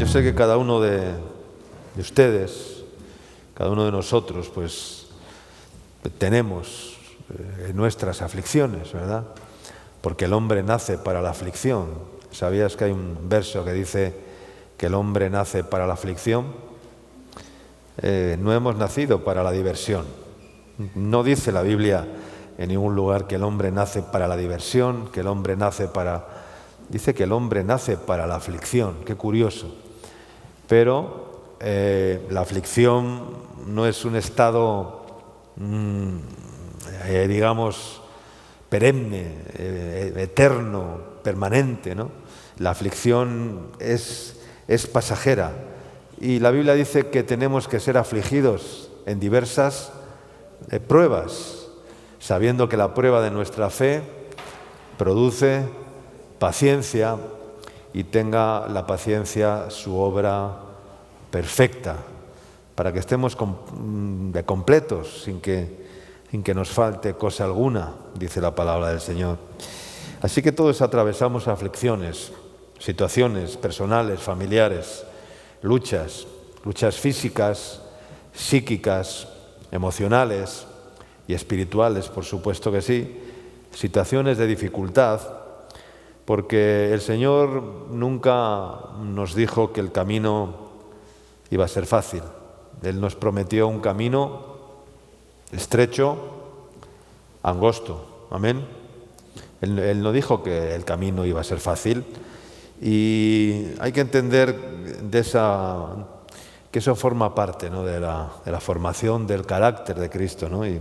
Yo sé que cada uno de ustedes, cada uno de nosotros, pues tenemos nuestras aflicciones, ¿verdad? Porque el hombre nace para la aflicción. ¿Sabías que hay un verso que dice que el hombre nace para la aflicción? No hemos nacido para la diversión. No dice la Biblia en ningún lugar que el hombre nace para la diversión, que el hombre nace para... Dice que el hombre nace para la aflicción. Qué curioso. Pero la aflicción no es un estado, digamos, perenne, eterno, permanente, ¿no? La aflicción es pasajera. Y la Biblia dice que tenemos que ser afligidos en diversas pruebas, sabiendo que la prueba de nuestra fe produce paciencia, y tenga la paciencia su obra perfecta, para que estemos completos, sin que nos falte cosa alguna, dice la palabra del Señor. Así que todos atravesamos aflicciones, situaciones personales, familiares, luchas físicas, psíquicas, emocionales y espirituales, por supuesto que sí, situaciones de dificultad, porque el Señor nunca nos dijo que el camino iba a ser fácil. Él nos prometió un camino estrecho, angosto. Amén. Él no dijo que el camino iba a ser fácil, y hay que entender que eso forma parte, ¿no?, de la formación del carácter de Cristo, ¿no?, y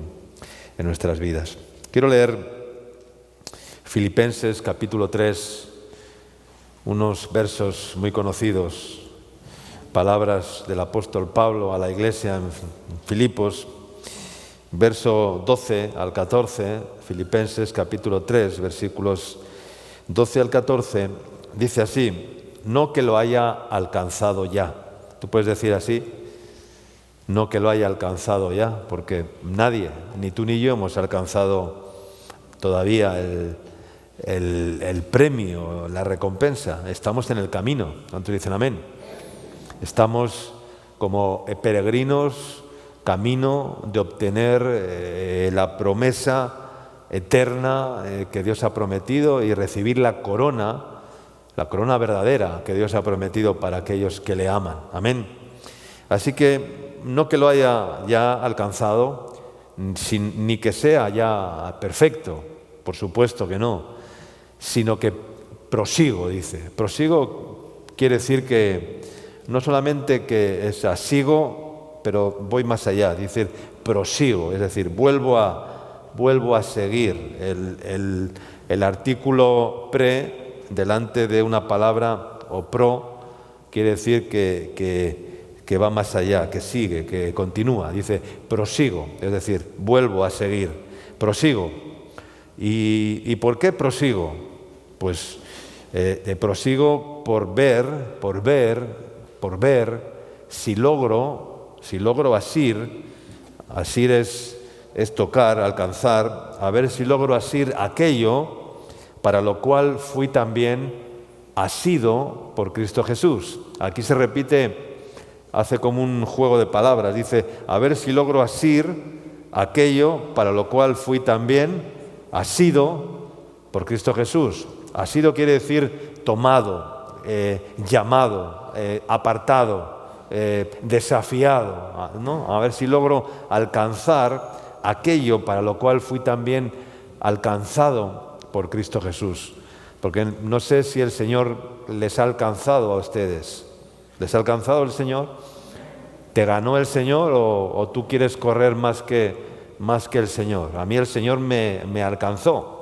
en nuestras vidas. Quiero leer Filipenses capítulo 3, unos versos muy conocidos, palabras del apóstol Pablo a la iglesia en Filipos, verso 12 al 14, Filipenses capítulo 3, versículos 12 al 14, dice así: no que lo haya alcanzado ya. Tú puedes decir así: no que lo haya alcanzado ya, porque nadie, ni tú ni yo, hemos alcanzado todavía el premio, la recompensa. Estamos en el camino. ¿Cuántos dicen amén? Estamos como peregrinos, camino de obtener la promesa eterna que Dios ha prometido, y recibir la corona verdadera que Dios ha prometido para aquellos que le aman. Amén. Así que no que lo haya ya alcanzado, ni que sea ya perfecto, por supuesto que no, sino que prosigo, dice. Prosigo quiere decir que no solamente que sigo, pero voy más allá, dice prosigo, es decir, vuelvo a seguir. El artículo pre delante de una palabra o pro quiere decir que va más allá, que sigue, que continúa. Dice prosigo, es decir, vuelvo a seguir, prosigo. ¿Y por qué prosigo? Pues prosigo por ver si logro asir es tocar, alcanzar, a ver si logro asir aquello para lo cual fui también asido por Cristo Jesús. Aquí se repite, hace como un juego de palabras, dice, a ver si logro asir aquello para lo cual fui también asido por Cristo Jesús. Asido quiere decir tomado, llamado, apartado, desafiado, ¿no? A ver si logro alcanzar aquello para lo cual fui también alcanzado por Cristo Jesús. Porque no sé si el Señor les ha alcanzado a ustedes. ¿Les ha alcanzado el Señor? ¿Te ganó el Señor o tú quieres correr más que el Señor? A mí el Señor me alcanzó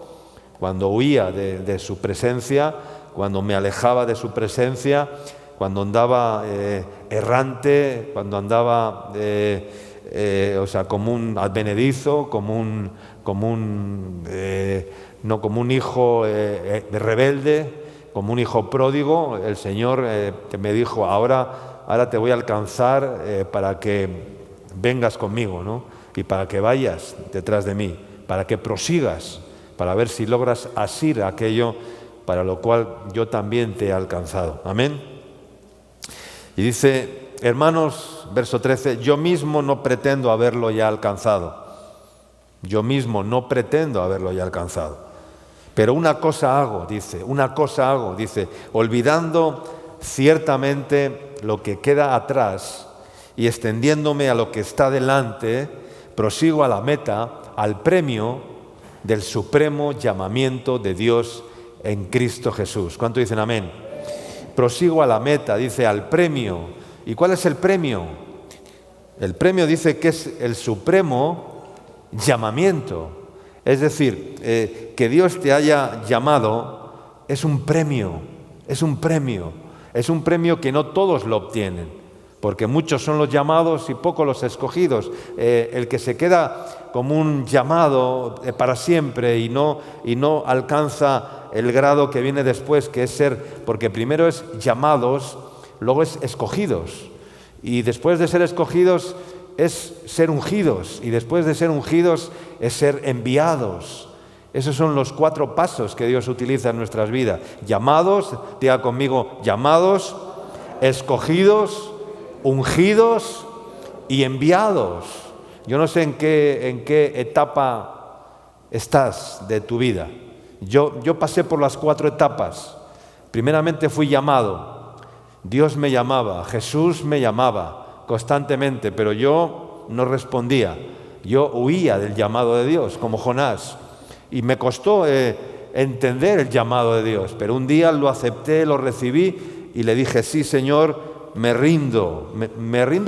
cuando huía de su presencia, cuando me alejaba de su presencia, cuando andaba errante, cuando andaba como un advenedizo, como un hijo rebelde, como un hijo pródigo. El Señor me dijo, ahora te voy a alcanzar para que vengas conmigo, ¿no? Y para que vayas detrás de mí, para que prosigas, para ver si logras asir aquello para lo cual yo también te he alcanzado. Amén. Y dice, hermanos, verso 13, yo mismo no pretendo haberlo ya alcanzado. Yo mismo no pretendo haberlo ya alcanzado. Pero una cosa hago, dice, olvidando ciertamente lo que queda atrás y extendiéndome a lo que está delante, prosigo a la meta, al premio del supremo llamamiento de Dios en Cristo Jesús. ¿Cuánto dicen amén? Prosigo a la meta, dice, al premio. ¿Y cuál es el premio? El premio dice que es el supremo llamamiento. Es decir, que Dios te haya llamado es un premio, es un premio. Es un premio que no todos lo obtienen, porque muchos son los llamados y pocos los escogidos. El que se queda como un llamado para siempre y no alcanza el grado que viene después, que es ser, porque primero es llamados, luego es escogidos, y después de ser escogidos es ser ungidos, y después de ser ungidos es ser enviados. Esos son los 4 pasos que Dios utiliza en nuestras vidas. Llamados, diga conmigo, llamados, escogidos, ungidos y enviados. Yo no sé en qué etapa estás de tu vida. Yo pasé por las 4 etapas. Primeramente fui llamado. Dios me llamaba, Jesús me llamaba constantemente, pero yo no respondía. Yo huía del llamado de Dios, como Jonás. Y me costó entender el llamado de Dios, pero un día lo acepté, lo recibí y le dije, sí, Señor, me rindo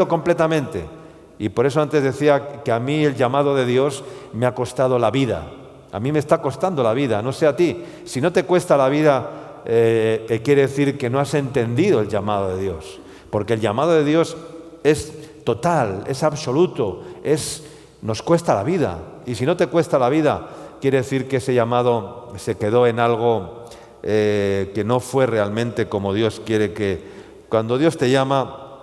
completamente. Y por eso antes decía que a mí el llamado de Dios me ha costado la vida. A mí me está costando la vida, no sé a ti. Si no te cuesta la vida, quiere decir que no has entendido el llamado de Dios. Porque el llamado de Dios es total, es absoluto, nos cuesta la vida. Y si no te cuesta la vida, quiere decir que ese llamado se quedó en algo que no fue realmente como Dios quiere que... Cuando Dios te llama,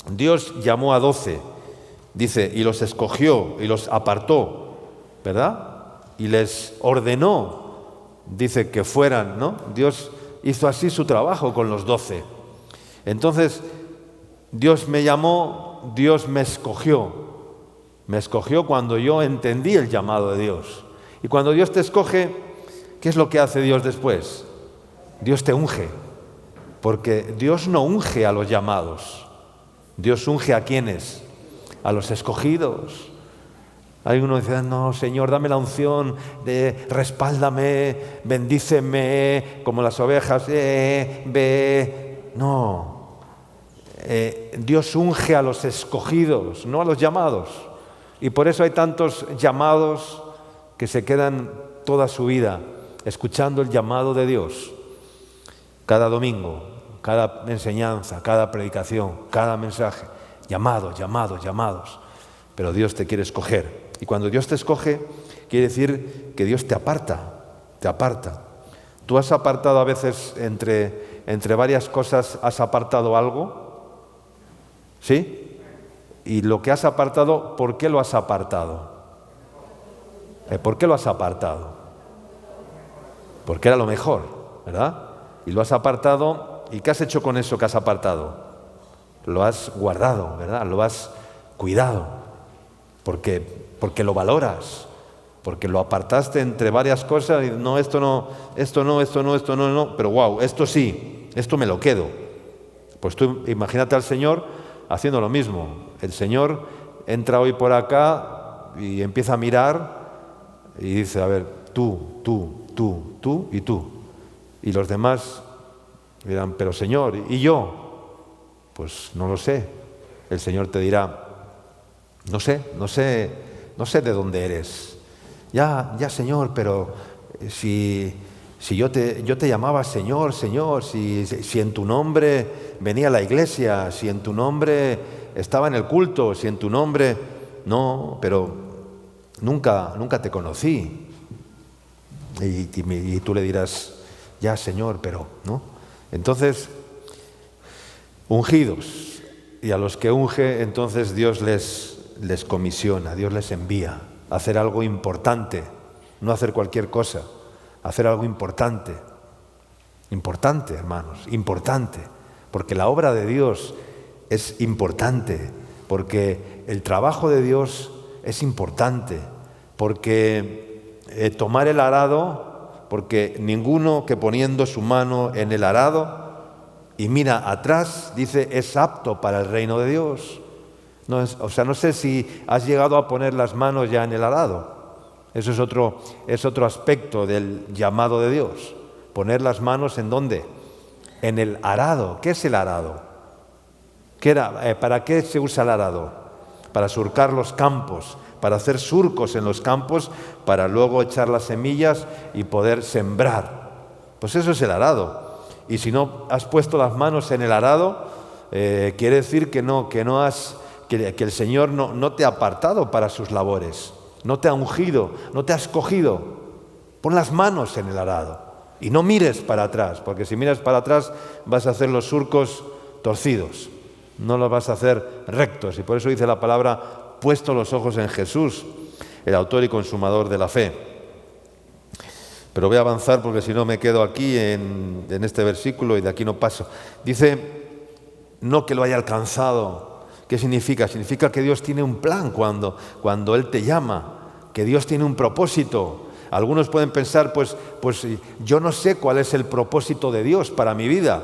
Dios llamó a 12, dice, y los escogió y los apartó, ¿verdad? Y les ordenó, dice, que fueran, ¿no? Dios hizo así su trabajo con los 12. Entonces, Dios me llamó, Dios me escogió. Me escogió cuando yo entendí el llamado de Dios. Y cuando Dios te escoge, ¿qué es lo que hace Dios después? Dios te unge, porque Dios no unge a los llamados. Dios unge ¿a quiénes? A los escogidos. Hay uno que dice, no, Señor, dame la unción, respáldame, bendíceme, como las ovejas, ve. No, Dios unge a los escogidos, no a los llamados. Y por eso hay tantos llamados que se quedan toda su vida escuchando el llamado de Dios. Cada domingo, cada enseñanza, cada predicación, cada mensaje. Llamados. Pero Dios te quiere escoger. Y cuando Dios te escoge, quiere decir que Dios te aparta. ¿Tú has apartado a veces entre varias cosas, has apartado algo? ¿Sí? Y lo que has apartado, ¿por qué lo has apartado? ¿Por qué lo has apartado? Porque era lo mejor, ¿verdad? Y lo has apartado, ¿y qué has hecho con eso que has apartado? Lo has guardado, ¿verdad? Lo has cuidado, porque lo valoras, porque lo apartaste entre varias cosas y no, esto no, pero wow, esto sí, esto me lo quedo. Pues tú imagínate al Señor haciendo lo mismo. El Señor entra hoy por acá y empieza a mirar y dice, a ver, tú y tú. Y los demás dirán, pero Señor, ¿y yo? Pues no lo sé. El Señor te dirá, no sé de dónde eres. Ya Señor, pero si yo te llamaba Señor, si en tu nombre venía a la iglesia, si en tu nombre estaba en el culto, si en tu nombre... No, pero nunca te conocí. Y tú le dirás, ya Señor, pero... ¿no? Entonces, ungidos. Y a los que unge, entonces Dios les comisiona, Dios les envía a hacer algo importante, no hacer cualquier cosa, hacer algo importante, hermanos, importante, porque la obra de Dios es importante, porque el trabajo de Dios es importante, porque tomar el arado, porque ninguno que poniendo su mano en el arado y mira atrás, dice, es apto para el reino de Dios. No sé si has llegado a poner las manos ya en el arado. Eso es otro aspecto del llamado de Dios. Poner las manos ¿en dónde? En el arado. ¿Qué es el arado? ¿Para qué se usa el arado? Para surcar los campos, para hacer surcos en los campos, para luego echar las semillas y poder sembrar. Pues eso es el arado. Y si no has puesto las manos en el arado, quiere decir que el Señor no te ha apartado para sus labores, no te ha ungido, no te ha escogido. Pon las manos en el arado y no mires para atrás, porque si miras para atrás vas a hacer los surcos torcidos, no los vas a hacer rectos. Y por eso dice la palabra, puesto los ojos en Jesús, el autor y consumador de la fe. Pero voy a avanzar porque si no me quedo aquí en este versículo y de aquí no paso. Dice, no que lo haya alcanzado. ¿Qué significa? Significa que Dios tiene un plan cuando Él te llama, que Dios tiene un propósito. Algunos pueden pensar, pues yo no sé cuál es el propósito de Dios para mi vida,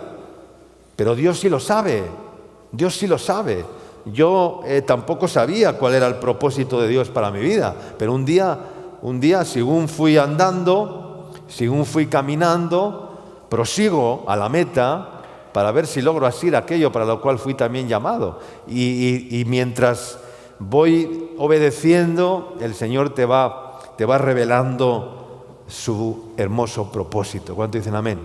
pero Dios sí lo sabe, Dios sí lo sabe. Yo tampoco sabía cuál era el propósito de Dios para mi vida, pero un día, según fui andando, según fui caminando, prosigo a la meta para ver si logro asir aquello para lo cual fui también llamado. Y mientras voy obedeciendo, el Señor te va revelando su hermoso propósito. ¿Cuánto dicen amén?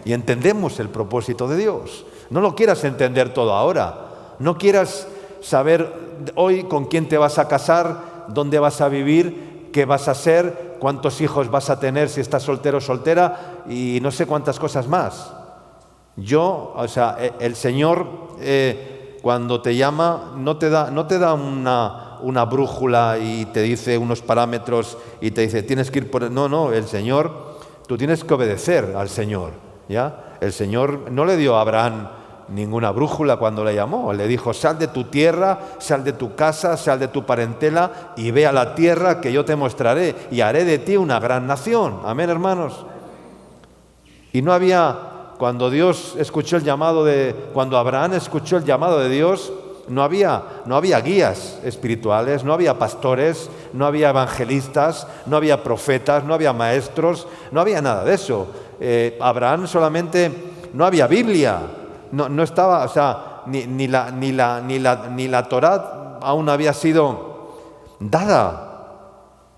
Y entendemos el propósito de Dios. No lo quieras entender todo ahora. No quieras saber hoy con quién te vas a casar, dónde vas a vivir, qué vas a hacer, cuántos hijos vas a tener si estás soltero o soltera y no sé cuántas cosas más. El Señor cuando te llama no te da una brújula y te dice unos parámetros y te dice tienes que ir por... No, el Señor, tú tienes que obedecer al Señor, ¿ya? El Señor no le dio a Abraham ninguna brújula cuando le llamó. Le dijo, sal de tu tierra, sal de tu casa, sal de tu parentela y ve a la tierra que yo te mostraré y haré de ti una gran nación. Amén, hermanos. Y no había, cuando Abraham escuchó el llamado de Dios, no había guías espirituales, no había pastores, no había evangelistas, no había profetas, no había maestros, no había nada de eso. Abraham solamente, no había Biblia. No estaba, ni la Torá aún había sido dada.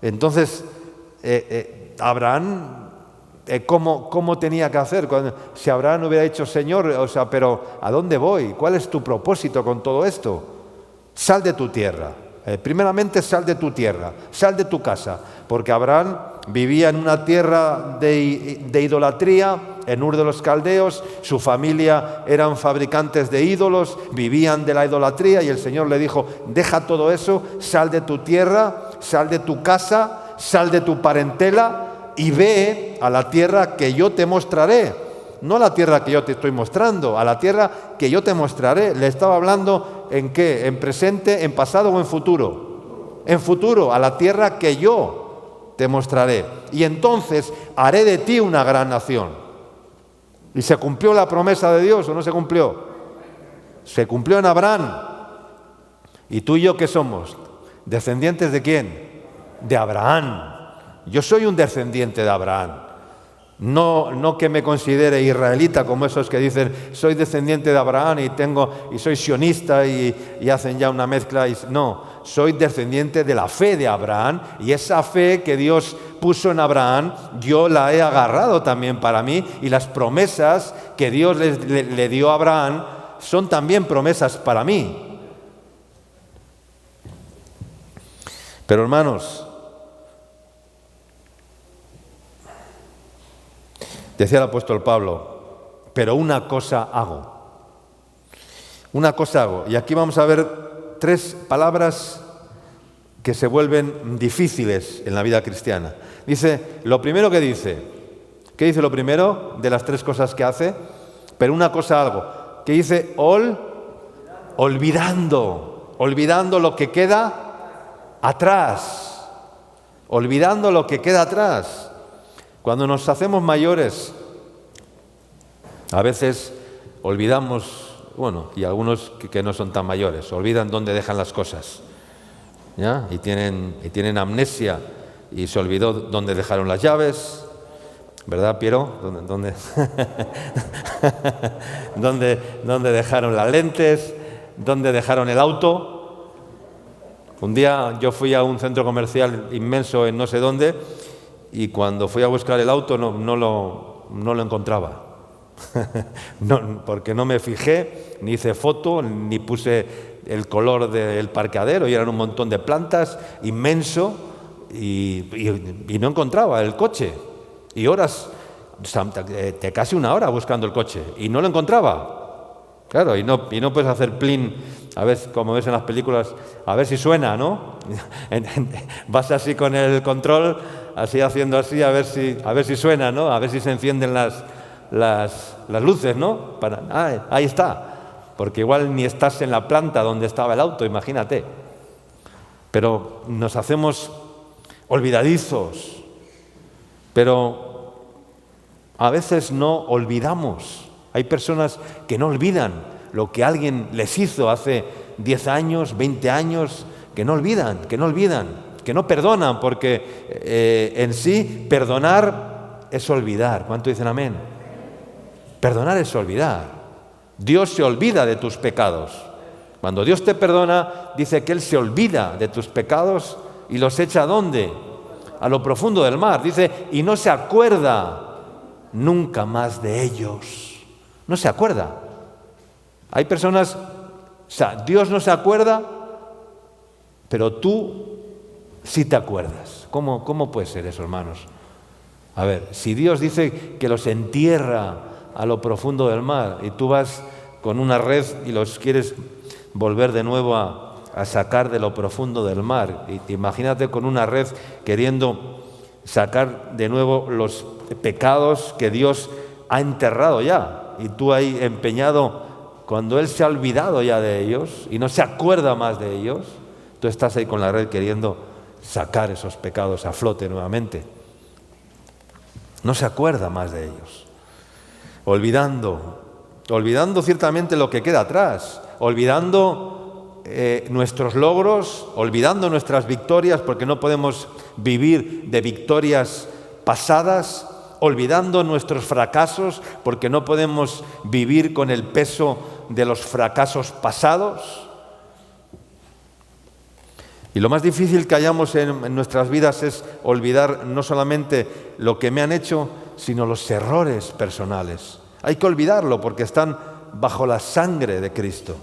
Entonces, Abraham, ¿cómo tenía que hacer? Si Abraham hubiera dicho, Señor, pero ¿a dónde voy? ¿Cuál es tu propósito con todo esto? Sal de tu tierra. Primeramente, sal de tu tierra, sal de tu casa, porque Abraham vivía en una tierra de idolatría, en Ur de los Caldeos, su familia eran fabricantes de ídolos, vivían de la idolatría y el Señor le dijo, deja todo eso, sal de tu tierra, sal de tu casa, sal de tu parentela y ve a la tierra que yo te mostraré. No a la tierra que yo te estoy mostrando, a la tierra que yo te mostraré. Le estaba hablando ¿en qué? ¿En presente, en pasado o en futuro? En futuro, a la tierra que yo te mostraré. Y entonces haré de ti una gran nación. ¿Y se cumplió la promesa de Dios o no se cumplió? Se cumplió en Abraham. ¿Y tú y yo qué somos? ¿Descendientes de quién? De Abraham. Yo soy un descendiente de Abraham. No que me considere israelita como esos que dicen soy descendiente de Abraham y soy sionista y hacen ya una mezcla. No, soy descendiente de la fe de Abraham y esa fe que Dios puso en Abraham yo la he agarrado también para mí y las promesas que Dios le dio a Abraham son también promesas para mí. Pero hermanos, decía el apóstol Pablo, pero una cosa hago. Una cosa hago. Y aquí vamos a ver 3 palabras que se vuelven difíciles en la vida cristiana. Dice, lo primero que dice, ¿qué dice lo primero de las 3 cosas que hace? Pero una cosa hago. ¿Qué dice? olvidando lo que queda atrás, olvidando lo que queda atrás. Cuando nos hacemos mayores, a veces olvidamos, y algunos que no son tan mayores, olvidan dónde dejan las cosas, ¿ya? Y tienen amnesia y se olvidó dónde dejaron las llaves, ¿verdad, Piero? ¿Dónde? ¿Dónde dejaron las lentes? ¿Dónde dejaron el auto? Un día yo fui a un centro comercial inmenso en no sé dónde y cuando fui a buscar el auto no lo encontraba. No, porque no me fijé, ni hice foto, ni puse el color del parqueadero y eran un montón de plantas, inmenso, y no encontraba el coche. Y horas, casi una hora buscando el coche y no lo encontraba. Claro, y no puedes hacer plin, a ver, como ves en las películas, a ver si suena, ¿no? Vas así con el control, así haciendo así, a ver si suena, ¿no? A ver si se encienden las luces, ¿no? Ahí está. Porque igual ni estás en la planta donde estaba el auto, imagínate. Pero nos hacemos olvidadizos. Pero a veces no olvidamos. Hay personas que no olvidan lo que alguien les hizo hace 10 años, 20 años, que no olvidan, que no perdonan, porque en sí perdonar es olvidar. ¿Cuánto dicen amén? Perdonar es olvidar. Dios se olvida de tus pecados. Cuando Dios te perdona, dice que Él se olvida de tus pecados y los echa ¿a dónde? A lo profundo del mar. Dice, y no se acuerda nunca más de ellos. No se acuerda. Hay personas, Dios no se acuerda, pero tú sí te acuerdas. ¿Cómo puede ser eso, hermanos? A ver, si Dios dice que los entierra a lo profundo del mar y tú vas con una red y los quieres volver de nuevo a sacar de lo profundo del mar, y imagínate con una red queriendo sacar de nuevo los pecados que Dios ha enterrado ya, y tú ahí empeñado, cuando Él se ha olvidado ya de ellos y no se acuerda más de ellos, tú estás ahí con la red queriendo sacar esos pecados a flote nuevamente. No se acuerda más de ellos. Olvidando ciertamente lo que queda atrás, olvidando nuestros logros, olvidando nuestras victorias, porque no podemos vivir de victorias pasadas, olvidando nuestros fracasos, porque no podemos vivir con el peso de los fracasos pasados. Y lo más difícil que hayamos en nuestras vidas es olvidar no solamente lo que me han hecho, sino los errores personales. Hay que olvidarlo porque están bajo la sangre de Cristo.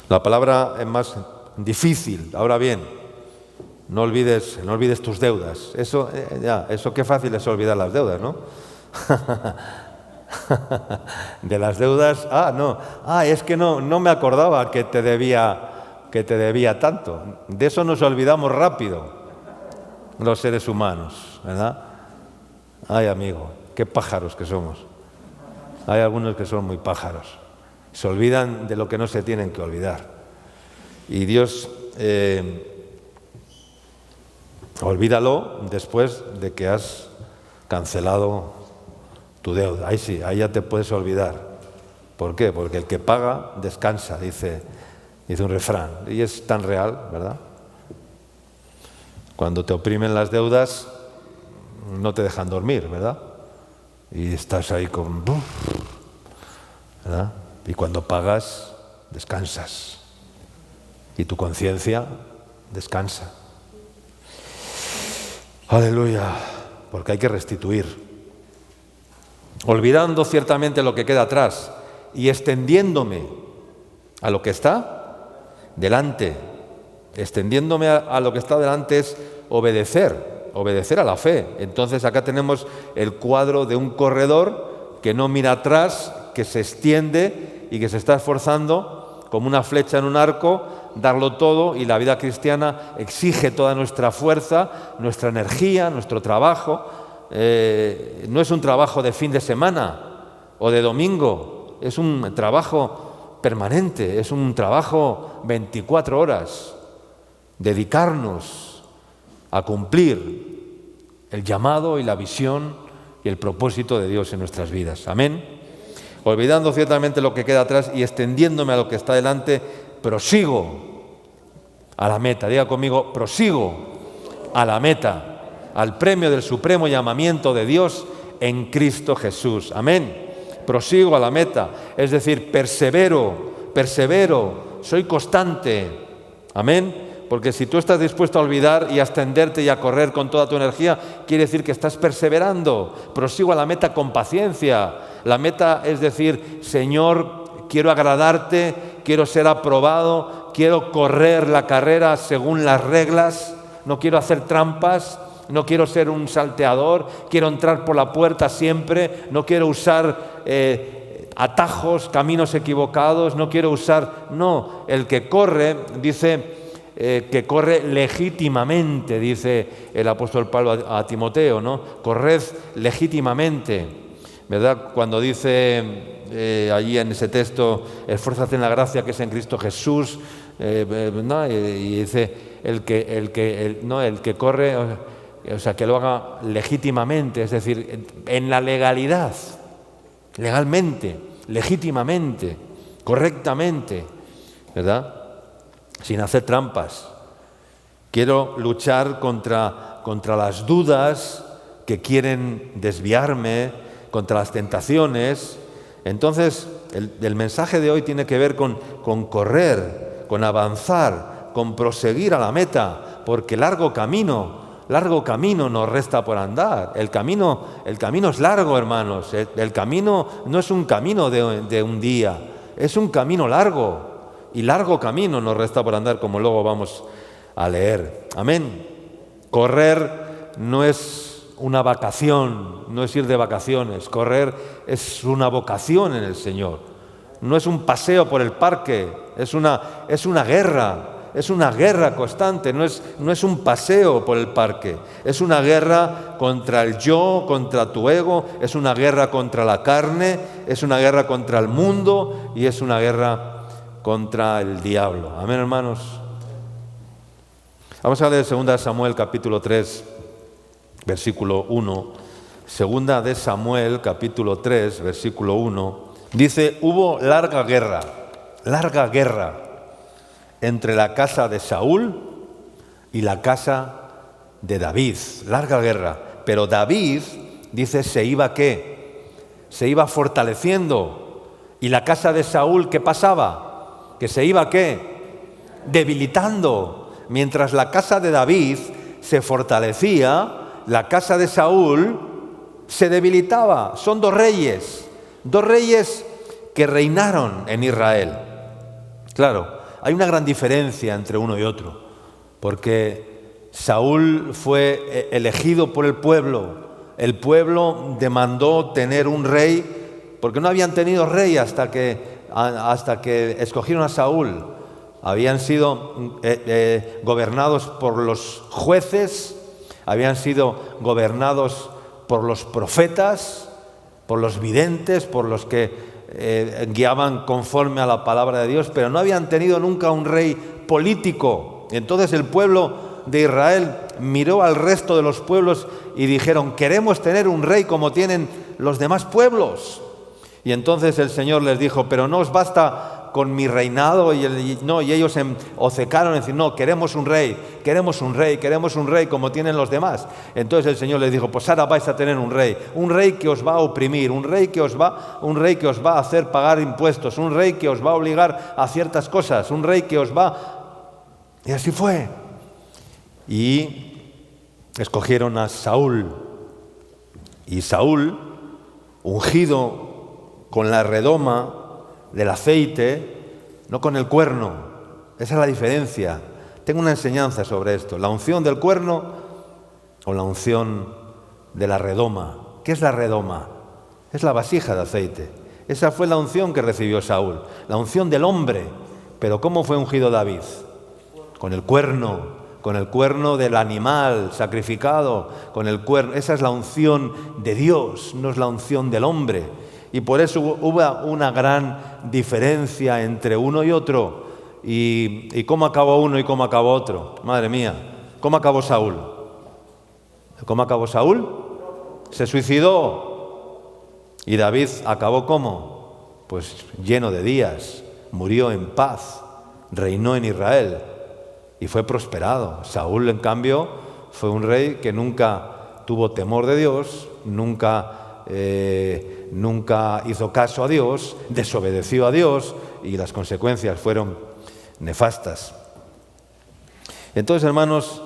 La palabra es más difícil. Ahora bien, no olvides tus deudas. Eso qué fácil es olvidar las deudas, ¿no? De las deudas, es que no me acordaba que te debía tanto. De eso nos olvidamos rápido los seres humanos, ¿verdad? Ay, amigo, qué pájaros que somos. Hay algunos que son muy pájaros. Se olvidan de lo que no se tienen que olvidar. Y Dios, olvídalo después de que has cancelado tu deuda. Ahí sí, ahí ya te puedes olvidar. ¿Por qué? Porque el que paga descansa, dice un refrán. Y es tan real, ¿verdad? Cuando te oprimen las deudas, no te dejan dormir, ¿verdad? Y estás ahí con... ¿verdad? Y cuando pagas, descansas. Y tu conciencia descansa. Aleluya, porque hay que restituir. Olvidando ciertamente lo que queda atrás y extendiéndome a lo que está delante. Extendiéndome a lo que está delante es obedecer a la fe. Entonces acá tenemos el cuadro de un corredor que no mira atrás, que se extiende y que se está esforzando como una flecha en un arco, darlo todo, y la vida cristiana exige toda nuestra fuerza, nuestra energía, nuestro trabajo. No es un trabajo de fin de semana o de domingo, es un trabajo permanente, es un trabajo 24 horas. Dedicarnos a cumplir el llamado y la visión y el propósito de Dios en nuestras vidas. Amén. Olvidando ciertamente lo que queda atrás y extendiéndome a lo que está delante, prosigo a la meta. Diga conmigo, prosigo a la meta, al premio del supremo llamamiento de Dios en Cristo Jesús. Amén. Prosigo a la meta, es decir, persevero, soy constante. Amén. Porque si tú estás dispuesto a olvidar y a extenderte y a correr con toda tu energía, quiere decir que estás perseverando. Prosigo a la meta con paciencia. La meta es decir, Señor, quiero agradarte, quiero ser aprobado, quiero correr la carrera según las reglas, no quiero hacer trampas, no quiero ser un salteador, quiero entrar por la puerta siempre, no quiero usar atajos, caminos equivocados, no quiero usar... No, el que corre, dice... que corre legítimamente, dice el apóstol Pablo a Timoteo, ¿no? Corred legítimamente, ¿verdad? Cuando dice allí en ese texto, esfuérzate en la gracia que es en Cristo Jesús, ¿no? Y dice, el que corre, o sea, que lo haga legítimamente, es decir, en la legalidad, legalmente, legítimamente, correctamente, ¿verdad? Sin hacer trampas. Quiero luchar contra las dudas que quieren desviarme, contra las tentaciones. Entonces, el mensaje de hoy tiene que ver con correr, con avanzar, con proseguir a la meta, porque largo camino nos resta por andar. El camino es largo, hermanos. El camino no es un camino de un día, es un camino largo. Y largo camino nos resta por andar, como luego vamos a leer. Amén. Correr no es una vacación, no es ir de vacaciones. Correr es una vocación en el Señor. No es un paseo por el parque, es una guerra constante, no es un paseo por el parque. Es una guerra contra el yo, contra tu ego, es una guerra contra la carne, es una guerra contra el mundo y es una guerra contra el diablo. Amén, hermanos. Vamos a leer 2 Samuel capítulo 3, versículo 1. 2 de Samuel capítulo 3, versículo 1. Dice, hubo larga guerra entre la casa de Saúl y la casa de David. Larga guerra. Pero David, dice, se iba ¿qué? Se iba fortaleciendo. ¿Y la casa de Saúl qué pasaba? Que se iba ¿qué? Debilitando. Mientras la casa de David se fortalecía, la casa de Saúl se debilitaba. Son dos reyes que reinaron en Israel. Claro, hay una gran diferencia entre uno y otro, porque Saúl fue elegido por el pueblo demandó tener un rey, porque no habían tenido rey hasta que escogieron a Saúl. Habían sido gobernados por los jueces, habían sido gobernados por los profetas, por los videntes, por los que guiaban conforme a la palabra de Dios, pero no habían tenido nunca un rey político. Entonces el pueblo de Israel miró al resto de los pueblos y dijeron, queremos tener un rey como tienen los demás pueblos. Y entonces el Señor les dijo, pero no os basta con mi reinado, y ellos se obcecaron en decir, no, queremos un rey como tienen los demás. Entonces el Señor les dijo, pues ahora vais a tener un rey que os va a oprimir, un rey que os va a hacer pagar impuestos, un rey que os va a obligar a ciertas cosas, un rey que os va... Y así fue. Y escogieron a Saúl. Y Saúl, ungido con la redoma del aceite, no con el cuerno. Esa es la diferencia. Tengo una enseñanza sobre esto. La unción del cuerno o la unción de la redoma. ¿Qué es la redoma? Es la vasija de aceite. Esa fue la unción que recibió Saúl. La unción del hombre. Pero ¿cómo fue ungido David? Con el cuerno del animal sacrificado, con el cuerno. Esa es la unción de Dios, no es la unción del hombre. Y por eso hubo una gran diferencia entre uno y otro. ¿Y cómo acabó uno y cómo acabó otro? Madre mía, ¿cómo acabó Saúl? ¿Cómo acabó Saúl? Se suicidó. ¿Y David acabó cómo? Pues lleno de días, murió en paz, reinó en Israel y fue prosperado. Saúl, en cambio, fue un rey que nunca tuvo temor de Dios, nunca hizo caso a Dios, desobedeció a Dios y las consecuencias fueron nefastas. Entonces, hermanos,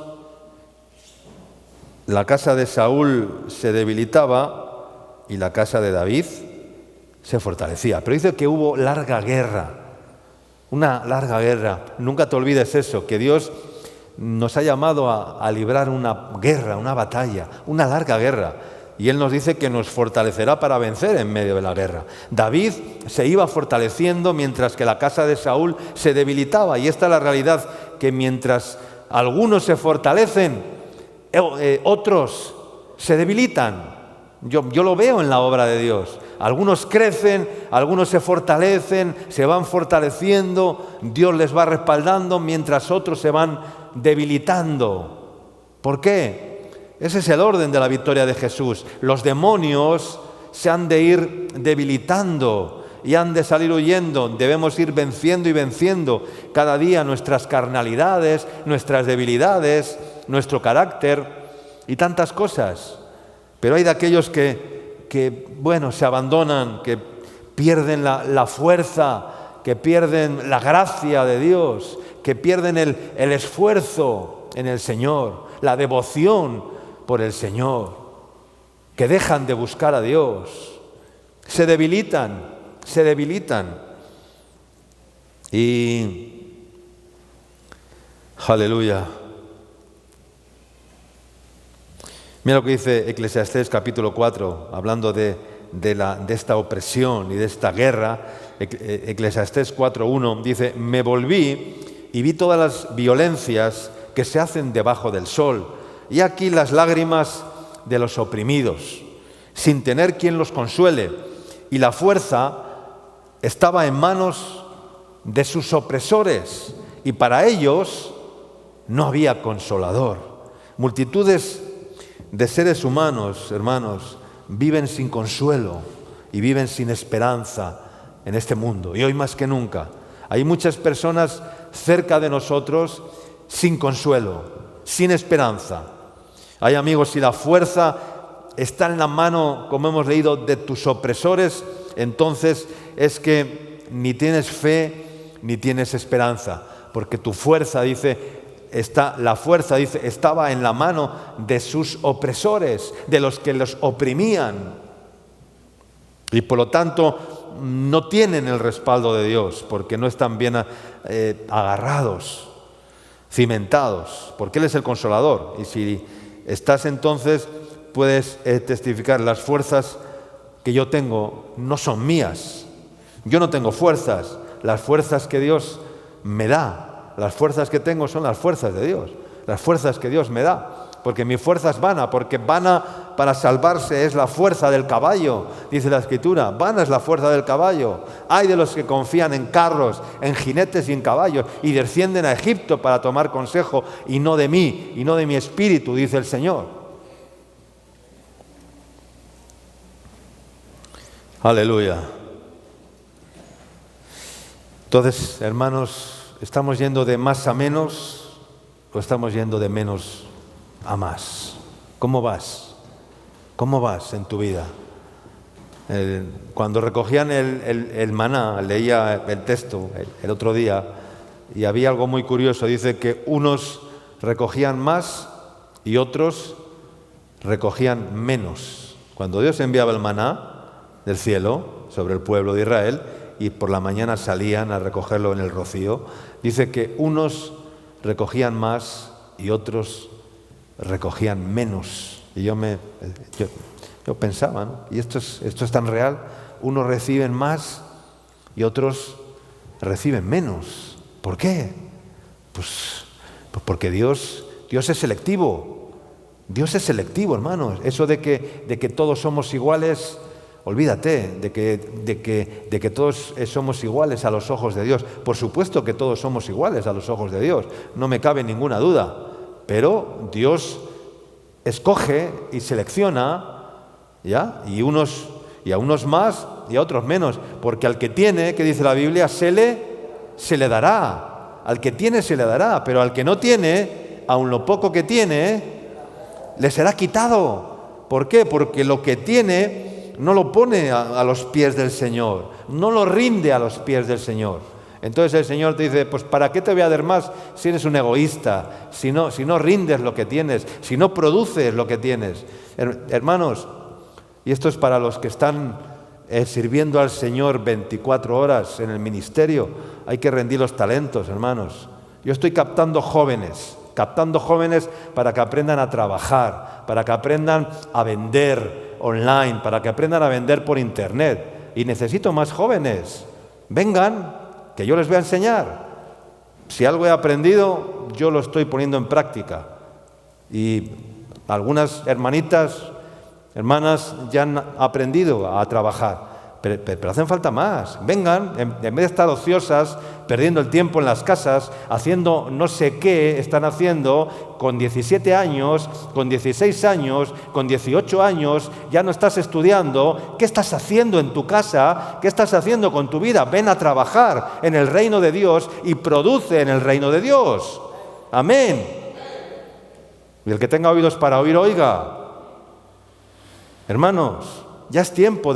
la casa de Saúl se debilitaba y la casa de David se fortalecía. Pero dice que hubo larga guerra, una larga guerra. Nunca te olvides eso, que Dios nos ha llamado a librar una guerra, una batalla, una larga guerra. Y Él nos dice que nos fortalecerá para vencer en medio de la guerra. David se iba fortaleciendo mientras que la casa de Saúl se debilitaba. Y esta es la realidad, que mientras algunos se fortalecen, otros se debilitan. Yo lo veo en la obra de Dios. Algunos crecen, algunos se fortalecen, se van fortaleciendo, Dios les va respaldando, mientras otros se van debilitando. ¿Por qué? Ese es el orden de la victoria de Jesús. Los demonios se han de ir debilitando y han de salir huyendo. Debemos ir venciendo y venciendo cada día nuestras carnalidades, nuestras debilidades, nuestro carácter y tantas cosas. Pero hay de aquellos que se abandonan, que pierden la fuerza, que pierden la gracia de Dios, que pierden el esfuerzo en el Señor, la devoción por el Señor, que dejan de buscar a Dios, se debilitan. Y aleluya. Mira lo que dice Eclesiastés capítulo 4, hablando de esta opresión y de esta guerra. Eclesiastés 4:1 dice: me volví y vi todas las violencias que se hacen debajo del sol, y aquí las lágrimas de los oprimidos, sin tener quien los consuele, y la fuerza estaba en manos de sus opresores, y para ellos no había consolador. Multitudes de seres humanos, hermanos, viven sin consuelo y viven sin esperanza en este mundo. Y hoy más que nunca hay muchas personas cerca de nosotros sin consuelo, sin esperanza. Hay, amigos, si la fuerza está en la mano, como hemos leído, de tus opresores, entonces es que ni tienes fe ni tienes esperanza, porque tu fuerza, la fuerza estaba en la mano de sus opresores, de los que los oprimían. Y por lo tanto no tienen el respaldo de Dios, porque no están bien agarrados, cimentados, porque Él es el consolador. Y si estás, entonces puedes testificar: las fuerzas que yo tengo no son mías. Yo no tengo fuerzas. Las fuerzas que Dios me da, las fuerzas que tengo son las fuerzas de Dios, las fuerzas que Dios me da. Porque mi fuerza es vana, porque vana para salvarse es la fuerza del caballo, dice la Escritura. Vana es la fuerza del caballo. Hay de los que confían en carros, en jinetes y en caballos, y descienden a Egipto para tomar consejo, y no de mí, y no de mi espíritu, dice el Señor. Aleluya. Entonces, hermanos, ¿estamos yendo de más a menos o estamos yendo de menos a más? ¿Cómo vas? ¿Cómo vas en tu vida? Cuando recogían el maná, leía el texto el otro día, y había algo muy curioso. Dice que unos recogían más y otros recogían menos. Cuando Dios enviaba el maná del cielo sobre el pueblo de Israel, y por la mañana salían a recogerlo en el rocío, dice que unos recogían más y otros recogían menos. Y yo pensaba, ¿no? Y esto es tan real. Unos reciben más y otros reciben menos. ¿Por qué? Pues porque Dios es selectivo. Dios es selectivo, hermanos. Eso de que todos somos iguales, Olvídate de que todos somos iguales a los ojos de Dios. Por supuesto que todos somos iguales a los ojos de Dios, no me cabe ninguna duda. Pero Dios escoge y selecciona, ¿ya? Y a unos más y a otros menos. Porque al que tiene, que dice la Biblia, se le dará. Al que tiene se le dará, pero al que no tiene, aun lo poco que tiene, le será quitado. ¿Por qué? Porque lo que tiene no lo pone a los pies del Señor, no lo rinde a los pies del Señor. Entonces el Señor te dice, pues ¿para qué te voy a dar más si eres un egoísta, si no rindes lo que tienes, si no produces lo que tienes? Hermanos, y esto es para los que están sirviendo al Señor 24 horas en el ministerio, hay que rendir los talentos, hermanos. Yo estoy captando jóvenes para que aprendan a trabajar, para que aprendan a vender online, para que aprendan a vender por internet. Y necesito más jóvenes. Vengan, que yo les voy a enseñar. Si algo he aprendido, yo lo estoy poniendo en práctica. Y algunas hermanas ya han aprendido a trabajar. Pero hacen falta más. Vengan, en vez de estar ociosas, perdiendo el tiempo en las casas, haciendo no sé qué están haciendo, con 17 años, con 16 años, con 18 años, ya no estás estudiando. ¿Qué estás haciendo en tu casa? ¿Qué estás haciendo con tu vida? Ven a trabajar en el reino de Dios y produce en el reino de Dios. Amén. Y el que tenga oídos para oír, oiga. Hermanos, ya es tiempo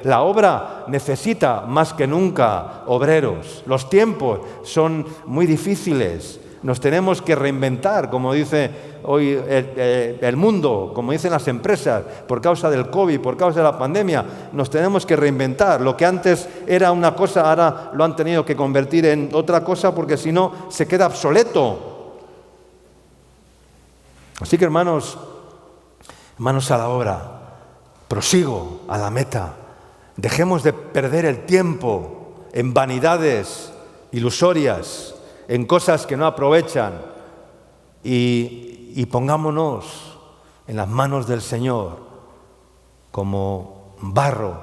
la obra necesita más que nunca obreros. Los tiempos son muy difíciles. Nos tenemos que reinventar, como dice hoy el mundo, como dicen las empresas, por causa del COVID, por causa de la pandemia. Nos tenemos que reinventar. Lo que antes era una cosa, ahora lo han tenido que convertir en otra cosa, porque si no, se queda obsoleto. Así que, hermanos a la obra. Prosigo a la meta. Dejemos de perder el tiempo en vanidades ilusorias, en cosas que no aprovechan y pongámonos en las manos del Señor como barro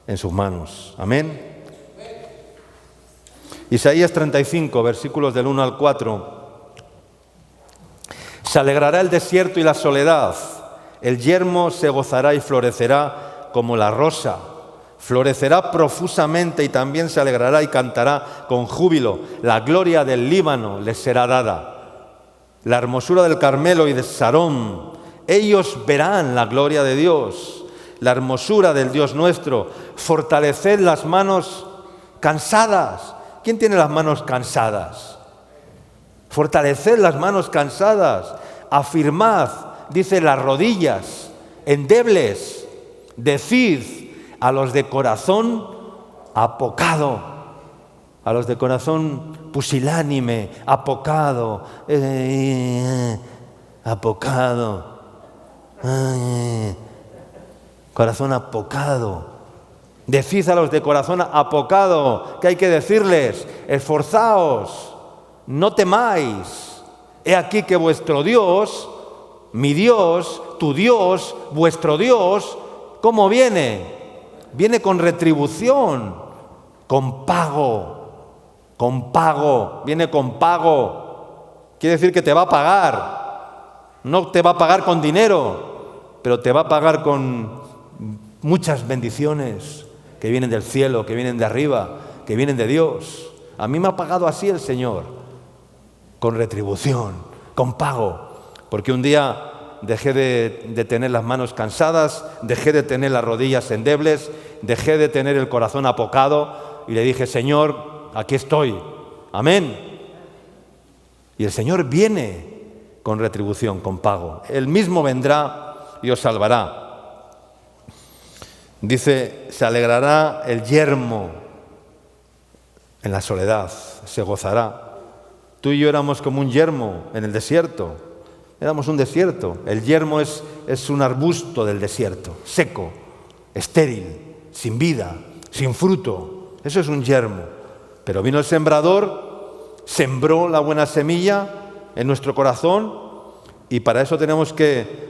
en sus manos. Amén. Isaías 35, versículos del 1 al 4. Se alegrará el desierto y la soledad. El yermo se gozará y florecerá como la rosa. Florecerá profusamente y también se alegrará y cantará con júbilo. La gloria del Líbano les será dada. La hermosura del Carmelo y de Sarón. Ellos verán la gloria de Dios, la hermosura del Dios nuestro. Fortaleced las manos cansadas. ¿Quién tiene las manos cansadas? Fortaleced las manos cansadas. Afirmad, dice, las rodillas endebles. Decid a los de corazón apocado, a los de corazón pusilánime, apocado, corazón apocado. Decid a los de corazón apocado, ¿qué hay que decirles? Esforzaos, no temáis. He aquí que vuestro Dios, mi Dios, tu Dios, vuestro Dios, ¿cómo viene? Viene con retribución, con pago, viene con pago. Quiere decir que te va a pagar. No te va a pagar con dinero, pero te va a pagar con muchas bendiciones que vienen del cielo, que vienen de arriba, que vienen de Dios. A mí me ha pagado así el Señor, con retribución, con pago. Porque un día dejé de tener las manos cansadas, dejé de tener las rodillas endebles, dejé de tener el corazón apocado y le dije, Señor, aquí estoy. Amén. Y el Señor viene con retribución, con pago. Él mismo vendrá y os salvará. Dice, se alegrará el yermo en la soledad, se gozará. Tú y yo éramos como un yermo en el desierto. Éramos un desierto. El yermo es un arbusto del desierto, seco, estéril, sin vida, sin fruto. Eso es un yermo. Pero vino el sembrador, sembró la buena semilla en nuestro corazón y para eso tenemos que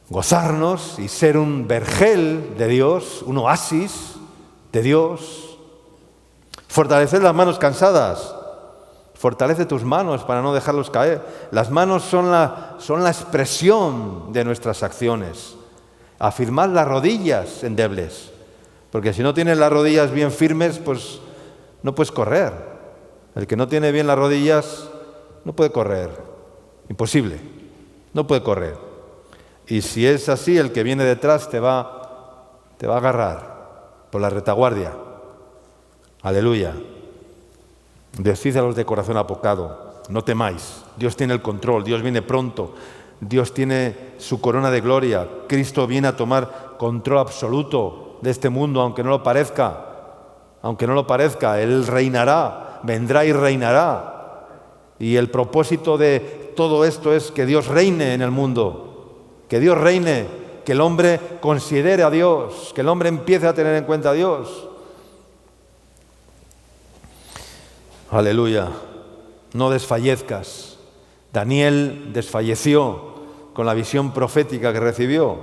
gozarnos y ser un vergel de Dios, un oasis de Dios. Fortalecer las manos cansadas. Fortalece tus manos para no dejarlos caer. Las manos son la expresión de nuestras acciones. Afirmad las rodillas endebles, porque si no tienes las rodillas bien firmes, pues no puedes correr. El que no tiene bien las rodillas no puede correr. Imposible. No puede correr. Y si es así, el que viene detrás te va a agarrar por la retaguardia. Aleluya. Decid a los de corazón apocado, no temáis, Dios tiene el control, Dios viene pronto, Dios tiene su corona de gloria, Cristo viene a tomar control absoluto de este mundo, aunque no lo parezca, Él reinará, vendrá y reinará. Y el propósito de todo esto es que Dios reine en el mundo, que Dios reine, que el hombre considere a Dios, que el hombre empiece a tener en cuenta a Dios. Aleluya, no desfallezcas. Daniel desfalleció con la visión profética que recibió.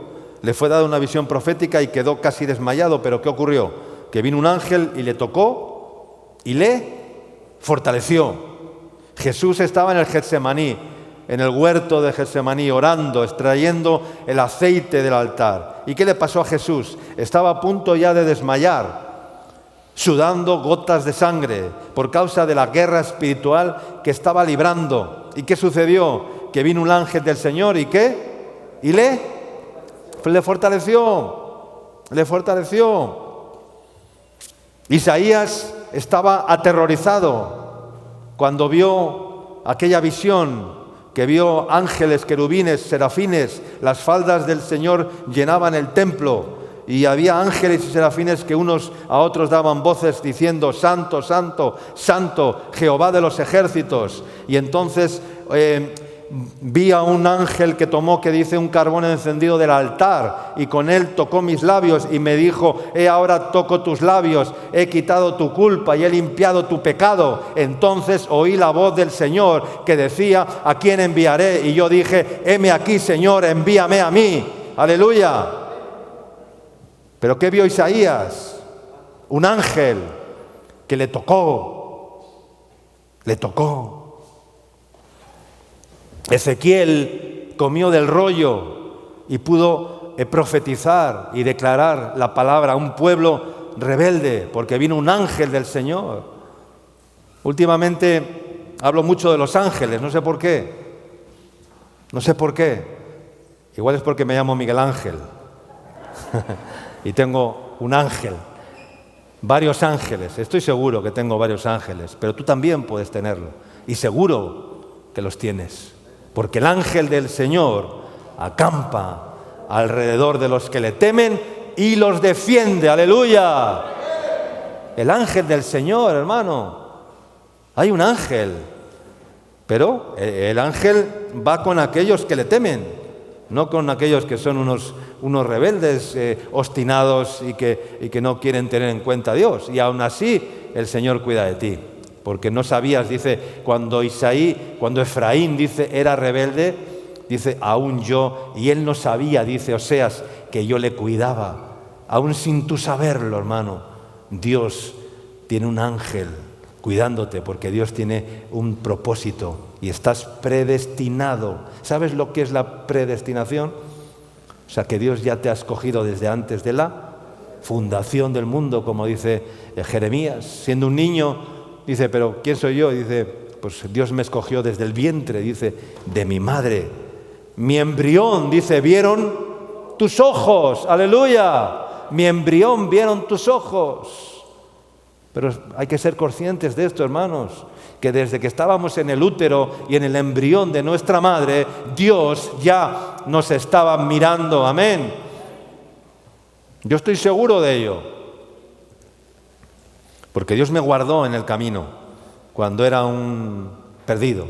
Le fue dada una visión profética y quedó casi desmayado, pero ¿qué ocurrió? Que vino un ángel y le tocó y le fortaleció. Jesús estaba en el Getsemaní, en el huerto de Getsemaní, orando, extrayendo el aceite del altar. ¿Y qué le pasó a Jesús? Estaba a punto ya de desmayar, sudando gotas de sangre por causa de la guerra espiritual que estaba librando. ¿Y qué sucedió? Que vino un ángel del Señor y ¿qué? Y le fortaleció. Isaías estaba aterrorizado cuando vio aquella visión, que vio ángeles, querubines, serafines, las faldas del Señor llenaban el templo. Y había ángeles y serafines que unos a otros daban voces diciendo: Santo, Santo, Santo, Jehová de los ejércitos. Y entonces vi a un ángel que tomó, que dice, un carbón encendido del altar, y con él tocó mis labios y me dijo: ahora toco tus labios, he quitado tu culpa y he limpiado tu pecado. Entonces oí la voz del Señor que decía: ¿a quién enviaré? Y yo dije: heme aquí, Señor, envíame a mí. Aleluya. ¿Pero qué vio Isaías? Un ángel que le tocó. Ezequiel comió del rollo y pudo profetizar y declarar la palabra a un pueblo rebelde, porque vino un ángel del Señor. Últimamente hablo mucho de los ángeles, no sé por qué. Igual es porque me llamo Miguel Ángel. Y tengo un ángel, varios ángeles, estoy seguro que tengo varios ángeles, pero tú también puedes tenerlo, y seguro que los tienes, porque el ángel del Señor acampa alrededor de los que le temen y los defiende. ¡Aleluya! El ángel del Señor, hermano, hay un ángel, pero el ángel va con aquellos que le temen, no con aquellos que son unos rebeldes, obstinados y que no quieren tener en cuenta a Dios. Y aún así el Señor cuida de ti, porque no sabías, dice, cuando Efraín, dice, era rebelde, dice, aún yo, y él no sabía, dice Oseas, que yo le cuidaba. Aún sin tú saberlo, hermano, Dios tiene un ángel cuidándote, porque Dios tiene un propósito y estás predestinado. ¿Sabes lo que es la predestinación? O sea, que Dios ya te ha escogido desde antes de la fundación del mundo, como dice Jeremías. Siendo un niño, dice, ¿pero quién soy yo? Dice, pues Dios me escogió desde el vientre, dice, de mi madre. Mi embrión, dice, vieron tus ojos. ¡Aleluya! Mi embrión vieron tus ojos. Pero hay que ser conscientes de esto, hermanos, que desde que estábamos en el útero y en el embrión de nuestra madre, Dios ya nos estaba mirando. Amén. Yo estoy seguro de ello, porque Dios me guardó en el camino cuando era un perdido,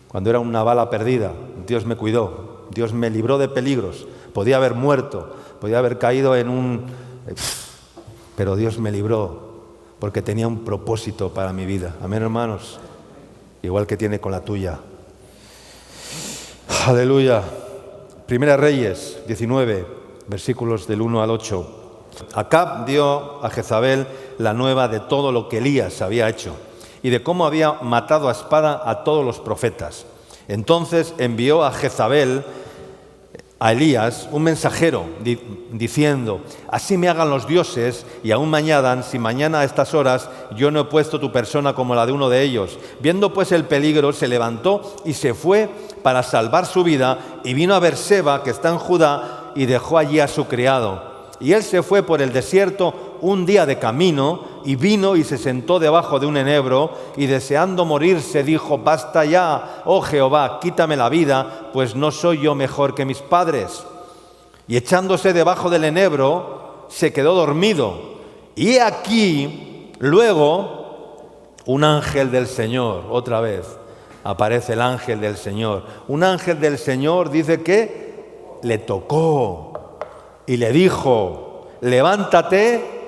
cuando era una bala perdida. Dios me cuidó, Dios me libró de peligros. Podía haber muerto, podía haber caído en un... pero Dios me libró, porque tenía un propósito para mi vida. Amén, hermanos. Igual que tiene con la tuya. Aleluya. Primera Reyes 19, versículos del 1 al 8. Acab dio a Jezabel la nueva de todo lo que Elías había hecho y de cómo había matado a espada a todos los profetas. Entonces envió a Jezabel, a Elías, un mensajero diciendo: así me hagan los dioses y aún me añadan, si mañana a estas horas yo no he puesto tu persona como la de uno de ellos. Viendo pues el peligro, se levantó y se fue para salvar su vida y vino a Berseba, que está en Judá, y dejó allí a su criado. Y él se fue por el desierto un día de camino y vino y se sentó debajo de un enebro y deseando morirse dijo: basta ya, oh Jehová, quítame la vida, pues no soy yo mejor que mis padres. Y echándose debajo del enebro se quedó dormido. Y aquí luego un ángel del Señor, otra vez aparece el ángel del Señor. Un ángel del Señor dice que le tocó y le dijo: levántate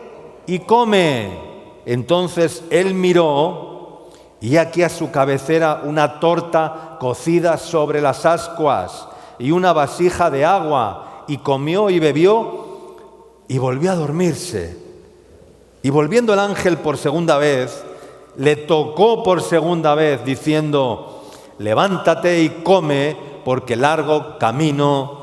y come. Entonces él miró y aquí a su cabecera una torta cocida sobre las ascuas y una vasija de agua, y comió y bebió y volvió a dormirse. Y volviendo el ángel por segunda vez, le tocó por segunda vez diciendo: levántate y come, porque largo camino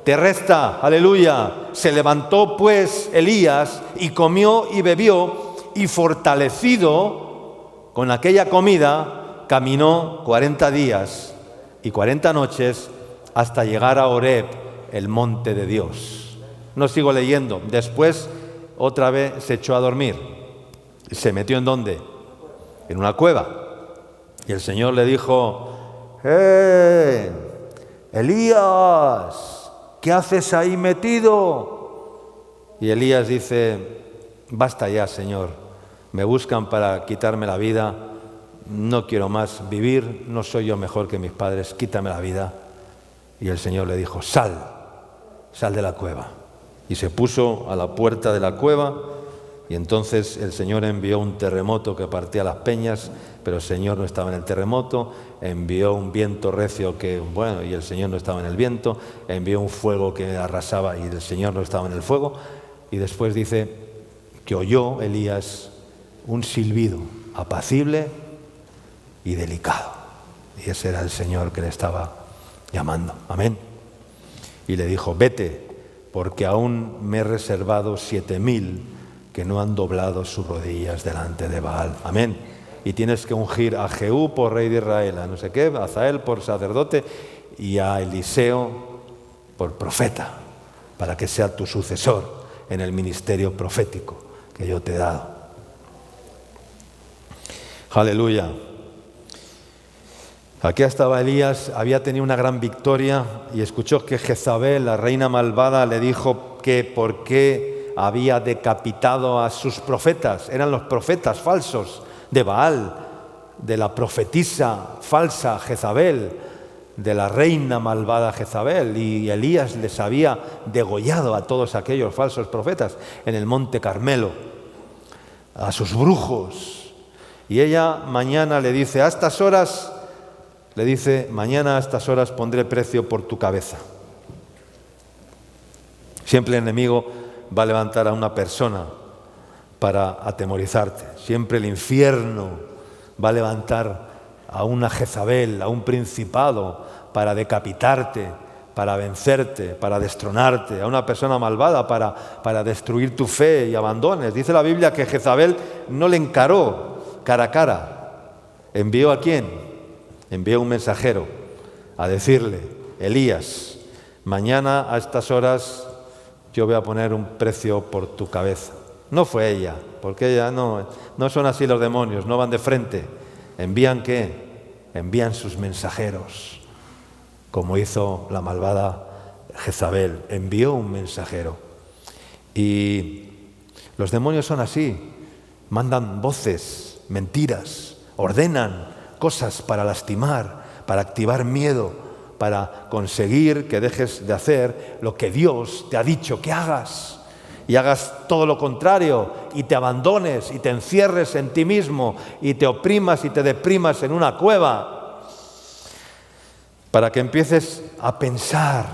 te resta. Aleluya. Se levantó pues Elías y comió y bebió, y fortalecido con aquella comida caminó 40 días y 40 noches hasta llegar a Horeb, el monte de Dios. No sigo leyendo. Después otra vez se echó a dormir. ¿Se metió en dónde? En una cueva. Y el Señor le dijo: Elías, ¿qué haces ahí metido? Y Elías dice: basta ya, Señor, me buscan para quitarme la vida, no quiero más vivir, no soy yo mejor que mis padres, quítame la vida. Y el Señor le dijo: sal de la cueva. Y se puso a la puerta de la cueva, y entonces el Señor envió un terremoto que partía las peñas, pero el Señor no estaba en el terremoto. Envió un viento recio y el Señor no estaba en el viento. Envió un fuego que arrasaba y el Señor no estaba en el fuego. Y después dice que oyó Elías un silbido apacible y delicado. Y ese era el Señor que le estaba llamando. Amén. Y le dijo: vete, porque aún me he reservado 7,000 que no han doblado sus rodillas delante de Baal. Amén. Y tienes que ungir a Jehú por rey de Israel, a no sé qué, a Azael por sacerdote y a Eliseo por profeta, para que sea tu sucesor en el ministerio profético que yo te he dado. Aleluya. Aquí estaba Elías, había tenido una gran victoria y escuchó que Jezabel, la reina malvada, le dijo que por qué había decapitado a sus profetas. Eran los profetas falsos de Baal, de la profetisa falsa Jezabel, de la reina malvada Jezabel. Y Elías les había degollado a todos aquellos falsos profetas en el monte Carmelo, a sus brujos. Y ella mañana le dice: a estas horas... Le dice: mañana a estas horas pondré precio por tu cabeza. Siempre el enemigo va a levantar a una persona para atemorizarte. Siempre el infierno va a levantar a una Jezabel, a un principado, para decapitarte, para vencerte, para destronarte, a una persona malvada para destruir tu fe y abandones. Dice la Biblia que Jezabel no le encaró cara a cara. ¿Envió a quién? Envió un mensajero a decirle: Elías, mañana a estas horas yo voy a poner un precio por tu cabeza. No fue ella, porque ella no son así los demonios, no van de frente. ¿Envían qué? Envían sus mensajeros, como hizo la malvada Jezabel. Envió un mensajero. Y los demonios son así, mandan voces, mentiras, ordenan cosas para lastimar, para activar miedo, para conseguir que dejes de hacer lo que Dios te ha dicho que hagas y hagas todo lo contrario y te abandones y te encierres en ti mismo y te oprimas y te deprimas en una cueva, para que empieces a pensar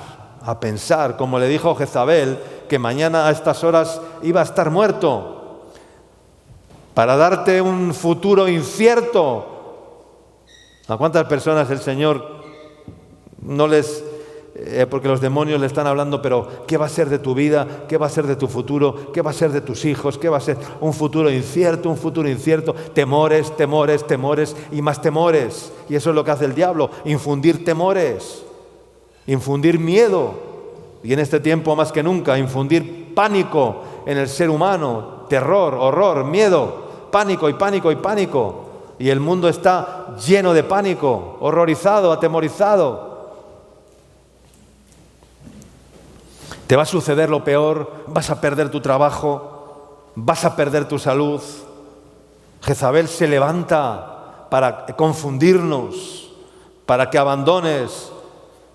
a pensar, como le dijo Jezabel, que mañana a estas horas iba a estar muerto, para darte un futuro incierto. ¿A cuántas personas el Señor no les... porque los demonios le están hablando, pero ¿qué va a ser de tu vida? ¿Qué va a ser de tu futuro? ¿Qué va a ser de tus hijos? ¿Qué va a ser? Un futuro incierto, temores, temores, temores y más temores. Y eso es lo que hace el diablo, infundir temores, infundir miedo. Y en este tiempo más que nunca, infundir pánico en el ser humano, terror, horror, miedo, pánico y pánico y pánico. Y el mundo está lleno de pánico, horrorizado, atemorizado. Te va a suceder lo peor, vas a perder tu trabajo, vas a perder tu salud. Jezabel se levanta para confundirnos, para que abandones,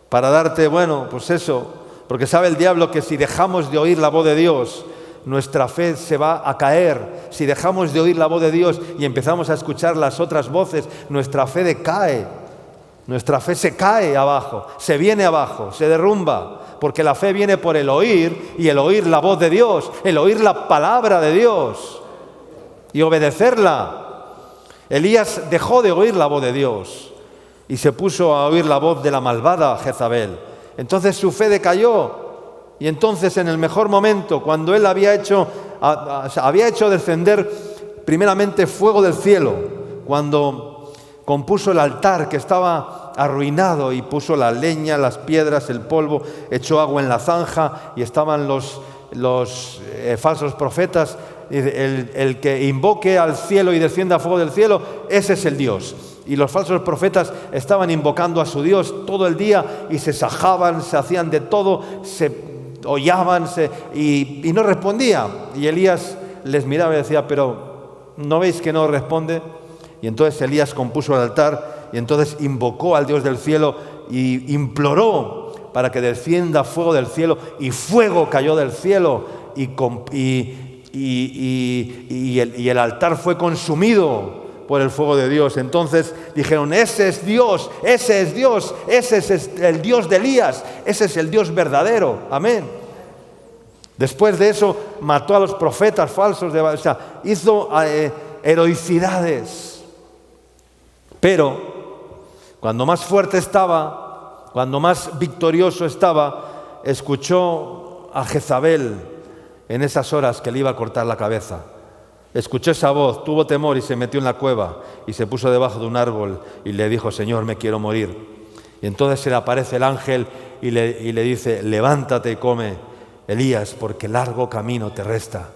para darte, pues eso, porque sabe el diablo que si dejamos de oír la voz de Dios, nuestra fe se va a caer. Si dejamos de oír la voz de Dios y empezamos a escuchar las otras voces, nuestra fe decae, nuestra fe se cae abajo, se viene abajo, se derrumba. Porque la fe viene por el oír, y el oír la voz de Dios, el oír la palabra de Dios y obedecerla. Elías dejó de oír la voz de Dios y se puso a oír la voz de la malvada Jezabel. Entonces su fe decayó, y entonces en el mejor momento, cuando él había hecho descender primeramente fuego del cielo, cuando compuso el altar que estaba arruinado y puso la leña, las piedras, el polvo, echó agua en la zanja y estaban los falsos profetas. El que invoque al cielo y descienda fuego del cielo, ese es el Dios. Y los falsos profetas estaban invocando a su Dios todo el día y se sajaban, se hacían de todo, se hollaban y no respondía. Y Elías les miraba y decía, pero ¿no veis que no responde? Y entonces Elías compuso el altar y entonces invocó al Dios del cielo y imploró para que descienda fuego del cielo, y fuego cayó del cielo y el altar fue consumido por el fuego de Dios. Entonces dijeron, ese es Dios, ese es Dios, ese es el Dios de Elías, ese es el Dios verdadero. Amén. Después de eso mató a los profetas falsos, hizo heroicidades. Pero cuando más fuerte estaba, cuando más victorioso estaba, escuchó a Jezabel en esas horas que le iba a cortar la cabeza. Escuchó esa voz, tuvo temor y se metió en la cueva y se puso debajo de un árbol y le dijo, Señor, me quiero morir. Y entonces se le aparece el ángel y le dice, levántate y come, Elías, porque largo camino te resta.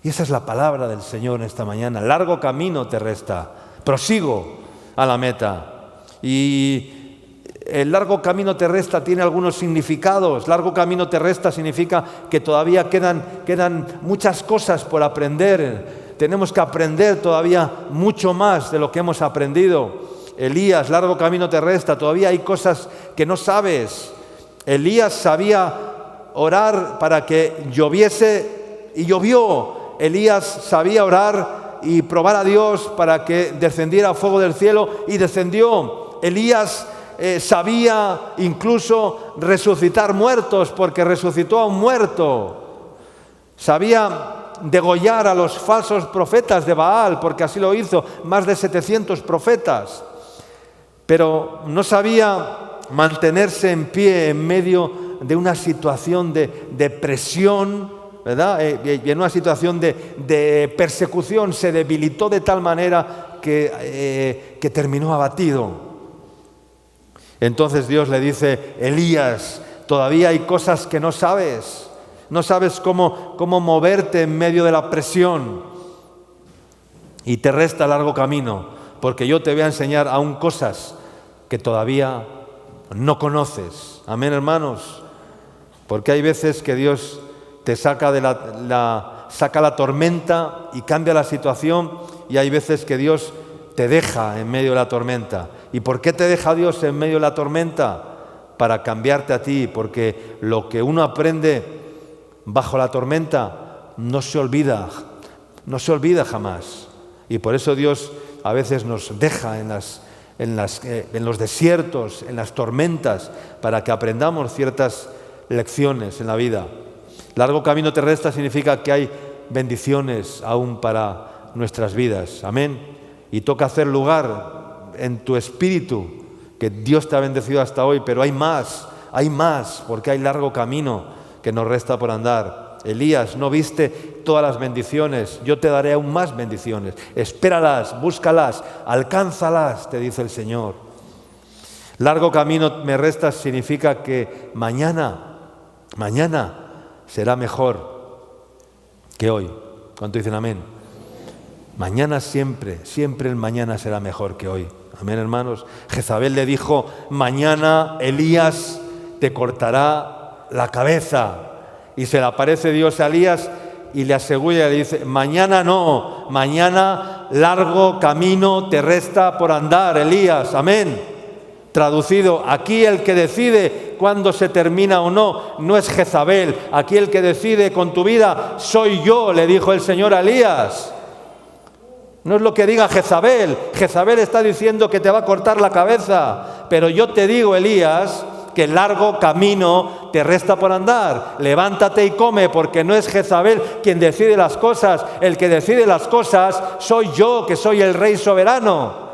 Y esa es la palabra del Señor esta mañana, largo camino te resta, prosigo a la meta. Y el largo camino te resta tiene algunos significados. Largo camino te resta significa que todavía quedan muchas cosas por aprender. Tenemos que aprender todavía mucho más de lo que hemos aprendido. Elías, largo camino te resta, todavía hay cosas que no sabes. Elías sabía orar para que lloviese y llovió. Elías sabía orar y probar a Dios para que descendiera fuego del cielo y descendió. Elías sabía incluso resucitar muertos porque resucitó a un muerto. Sabía degollar a los falsos profetas de Baal porque así lo hizo, más de 700 profetas. Pero no sabía mantenerse en pie en medio de una situación de presión, ¿verdad? Y en una situación de persecución se debilitó de tal manera que terminó abatido. Entonces Dios le dice, Elías, todavía hay cosas que no sabes. No sabes cómo moverte en medio de la presión. Y te resta largo camino, porque yo te voy a enseñar aún cosas que todavía no conoces. Amén, hermanos. Porque hay veces que Dios te saca saca la tormenta y cambia la situación, y hay veces que Dios te deja en medio de la tormenta. ¿Y por qué te deja Dios en medio de la tormenta? Para cambiarte a ti, porque lo que uno aprende bajo la tormenta no se olvida jamás. Y por eso Dios a veces nos deja en los desiertos, en las tormentas, para que aprendamos ciertas lecciones en la vida. Largo camino te resta significa que hay bendiciones aún para nuestras vidas. Amén. Y toca hacer lugar en tu espíritu, que Dios te ha bendecido hasta hoy, pero hay más, porque hay largo camino que nos resta por andar. Elías, no viste todas las bendiciones, yo te daré aún más bendiciones. Espéralas, búscalas, alcánzalas, te dice el Señor. Largo camino me resta significa que mañana será mejor que hoy. ¿Cuánto dicen amén? Mañana siempre el mañana será mejor que hoy. Amén, hermanos. Jezabel le dijo, mañana Elías te cortará la cabeza. Y se le aparece Dios a Elías y le asegura y le dice, mañana no, mañana largo camino te resta por andar, Elías. Amén. Traducido, aquí el que decide cuándo se termina o no es Jezabel. Aquí el que decide con tu vida soy yo, le dijo el Señor a Elías. No es lo que diga Jezabel. Jezabel está diciendo que te va a cortar la cabeza. Pero yo te digo, Elías, que largo camino te resta por andar. Levántate y come, porque no es Jezabel quien decide las cosas. El que decide las cosas soy yo, que soy el Rey soberano.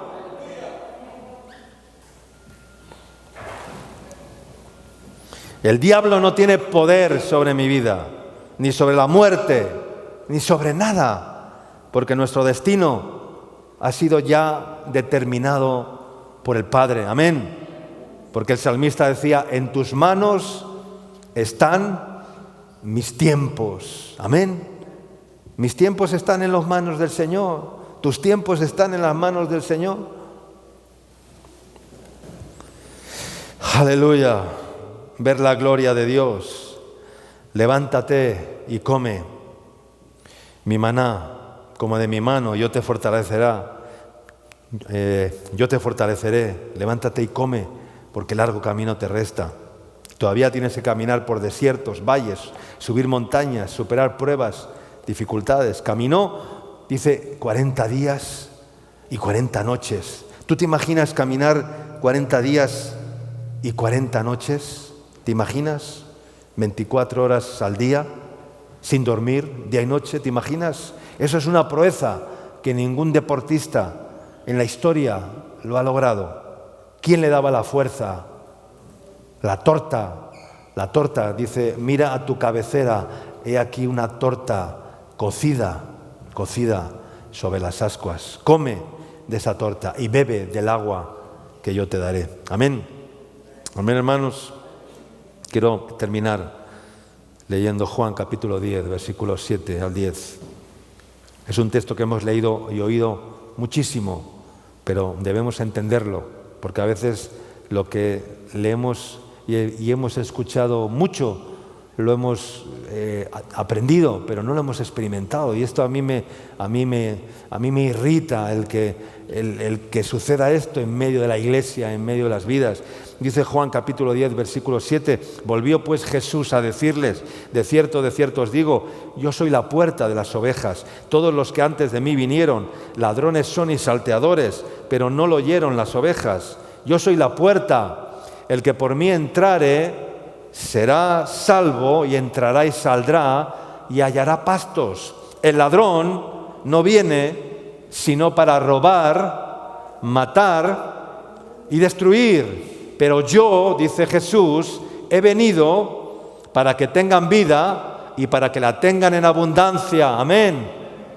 El diablo no tiene poder sobre mi vida, ni sobre la muerte, ni sobre nada. Porque nuestro destino ha sido ya determinado por el Padre. Amén. Porque el salmista decía, en tus manos están mis tiempos. Amén. Mis tiempos están en las manos del Señor. Tus tiempos están en las manos del Señor. Aleluya. Ver la gloria de Dios. Levántate y come. Mi maná, como de mi mano, yo te fortaleceré. Levántate y come, porque largo camino te resta. Todavía tienes que caminar por desiertos, valles, subir montañas, superar pruebas, dificultades. Caminó, dice, 40 días y 40 noches. ¿Tú te imaginas caminar 40 días y 40 noches? ¿Te imaginas? 24 horas al día, sin dormir, día y noche. ¿Te imaginas? Eso es una proeza que ningún deportista en la historia lo ha logrado. ¿Quién le daba la fuerza? La torta, dice, mira a tu cabecera, he aquí una torta cocida sobre las ascuas. Come de esa torta y bebe del agua que yo te daré. Amén. Amén, hermanos. Quiero terminar leyendo Juan capítulo 10, versículos 7 al 10. Es un texto que hemos leído y oído muchísimo, pero debemos entenderlo, porque a veces lo que leemos y hemos escuchado mucho, lo hemos aprendido, pero no lo hemos experimentado. Y esto a mí me irrita el que suceda esto en medio de la iglesia, en medio de las vidas. Dice Juan capítulo 10, versículo 7, volvió pues Jesús a decirles, de cierto os digo, yo soy la puerta de las ovejas. Todos los que antes de mí vinieron, ladrones son y salteadores, pero no lo oyeron las ovejas. Yo soy la puerta, el que por mí entrare será salvo, y entrará y saldrá y hallará pastos. El ladrón no viene sino para robar, matar y destruir. Pero yo, dice Jesús, he venido para que tengan vida y para que la tengan en abundancia. Amén.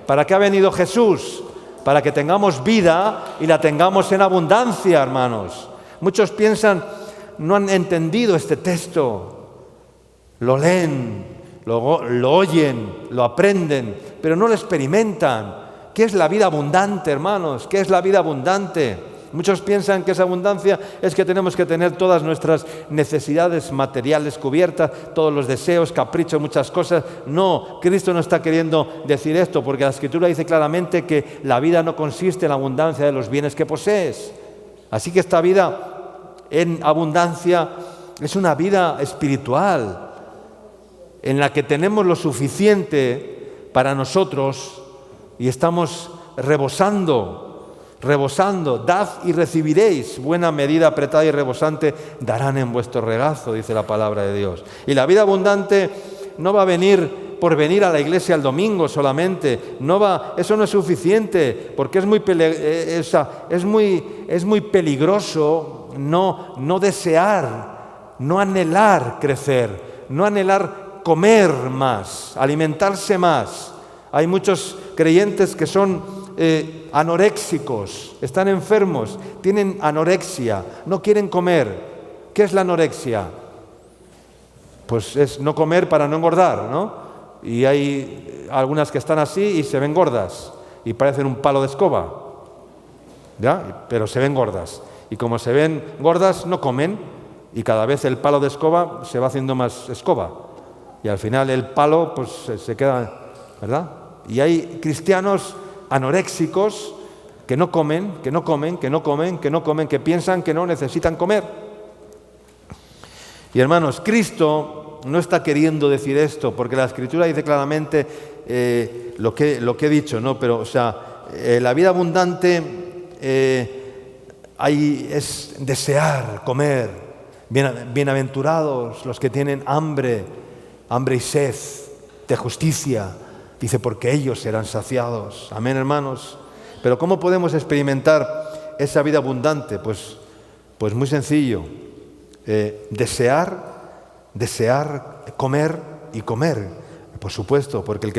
¿Para qué ha venido Jesús? Para que tengamos vida y la tengamos en abundancia, hermanos. Muchos piensan, no han entendido este texto. Lo leen, lo oyen, lo aprenden, pero no lo experimentan. ¿Qué es la vida abundante, hermanos? ¿Qué es la vida abundante? Muchos piensan que esa abundancia es que tenemos que tener todas nuestras necesidades materiales cubiertas, todos los deseos, caprichos, muchas cosas. No, Cristo no está queriendo decir esto, porque la Escritura dice claramente que la vida no consiste en la abundancia de los bienes que posees. Así que esta vida en abundancia es una vida espiritual, en la que tenemos lo suficiente para nosotros y estamos rebosando. rebosando, dad y recibiréis, buena medida apretada y rebosante darán en vuestro regazo, dice la palabra de Dios. Y la vida abundante no va a venir por venir a la iglesia el domingo solamente, eso no es suficiente, porque es muy peligroso no desear, no anhelar crecer, no anhelar comer más, alimentarse más. Hay muchos creyentes que son anoréxicos, están enfermos, tienen anorexia, no quieren comer. ¿Qué es la anorexia? Pues es no comer para no engordar, ¿no? Y hay algunas que están así y se ven gordas y parecen un palo de escoba, ¿ya? Pero se ven gordas. Y como se ven gordas, no comen y cada vez el palo de escoba se va haciendo más escoba. Y al final el palo pues se queda, ¿verdad? Y hay cristianos anoréxicos que no comen, que piensan que no necesitan comer. Y hermanos, Cristo no está queriendo decir esto, porque la Escritura dice claramente lo que he dicho, ¿no? Pero, la vida abundante es desear comer. Bienaventurados los que tienen hambre y sed de justicia. Dice, porque ellos serán saciados. Amén, hermanos. Pero ¿cómo podemos experimentar esa vida abundante? Pues muy sencillo. Desear comer y comer. Por supuesto, porque el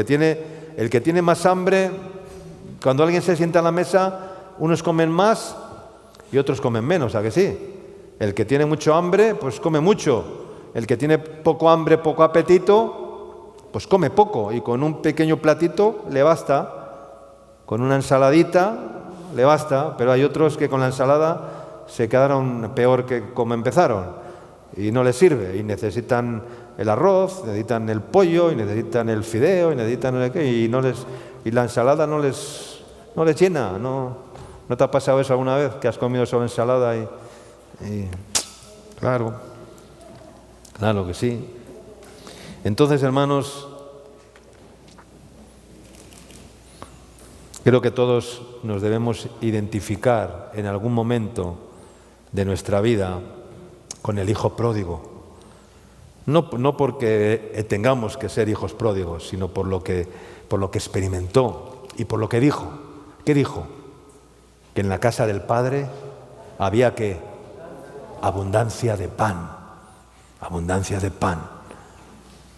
que tiene más hambre, cuando alguien se sienta a la mesa, unos comen más y otros comen menos, ¿a que sí? El que tiene mucho hambre, pues come mucho. El que tiene poco hambre, poco apetito, pues come poco y con un pequeño platito le basta, con una ensaladita le basta, pero hay otros que con la ensalada se quedaron peor que como empezaron y no les sirve y necesitan el arroz, necesitan el pollo y necesitan el fideo y necesitan no sé qué, y la ensalada no les llena. ¿No te ha pasado eso alguna vez, que has comido solo ensalada y claro que sí. Entonces, hermanos, creo que todos nos debemos identificar en algún momento de nuestra vida con el hijo pródigo. No porque tengamos que ser hijos pródigos, sino por lo que experimentó y por lo que dijo. ¿Qué dijo? Que en la casa del Padre había ¿qué? Abundancia de pan. Abundancia de pan.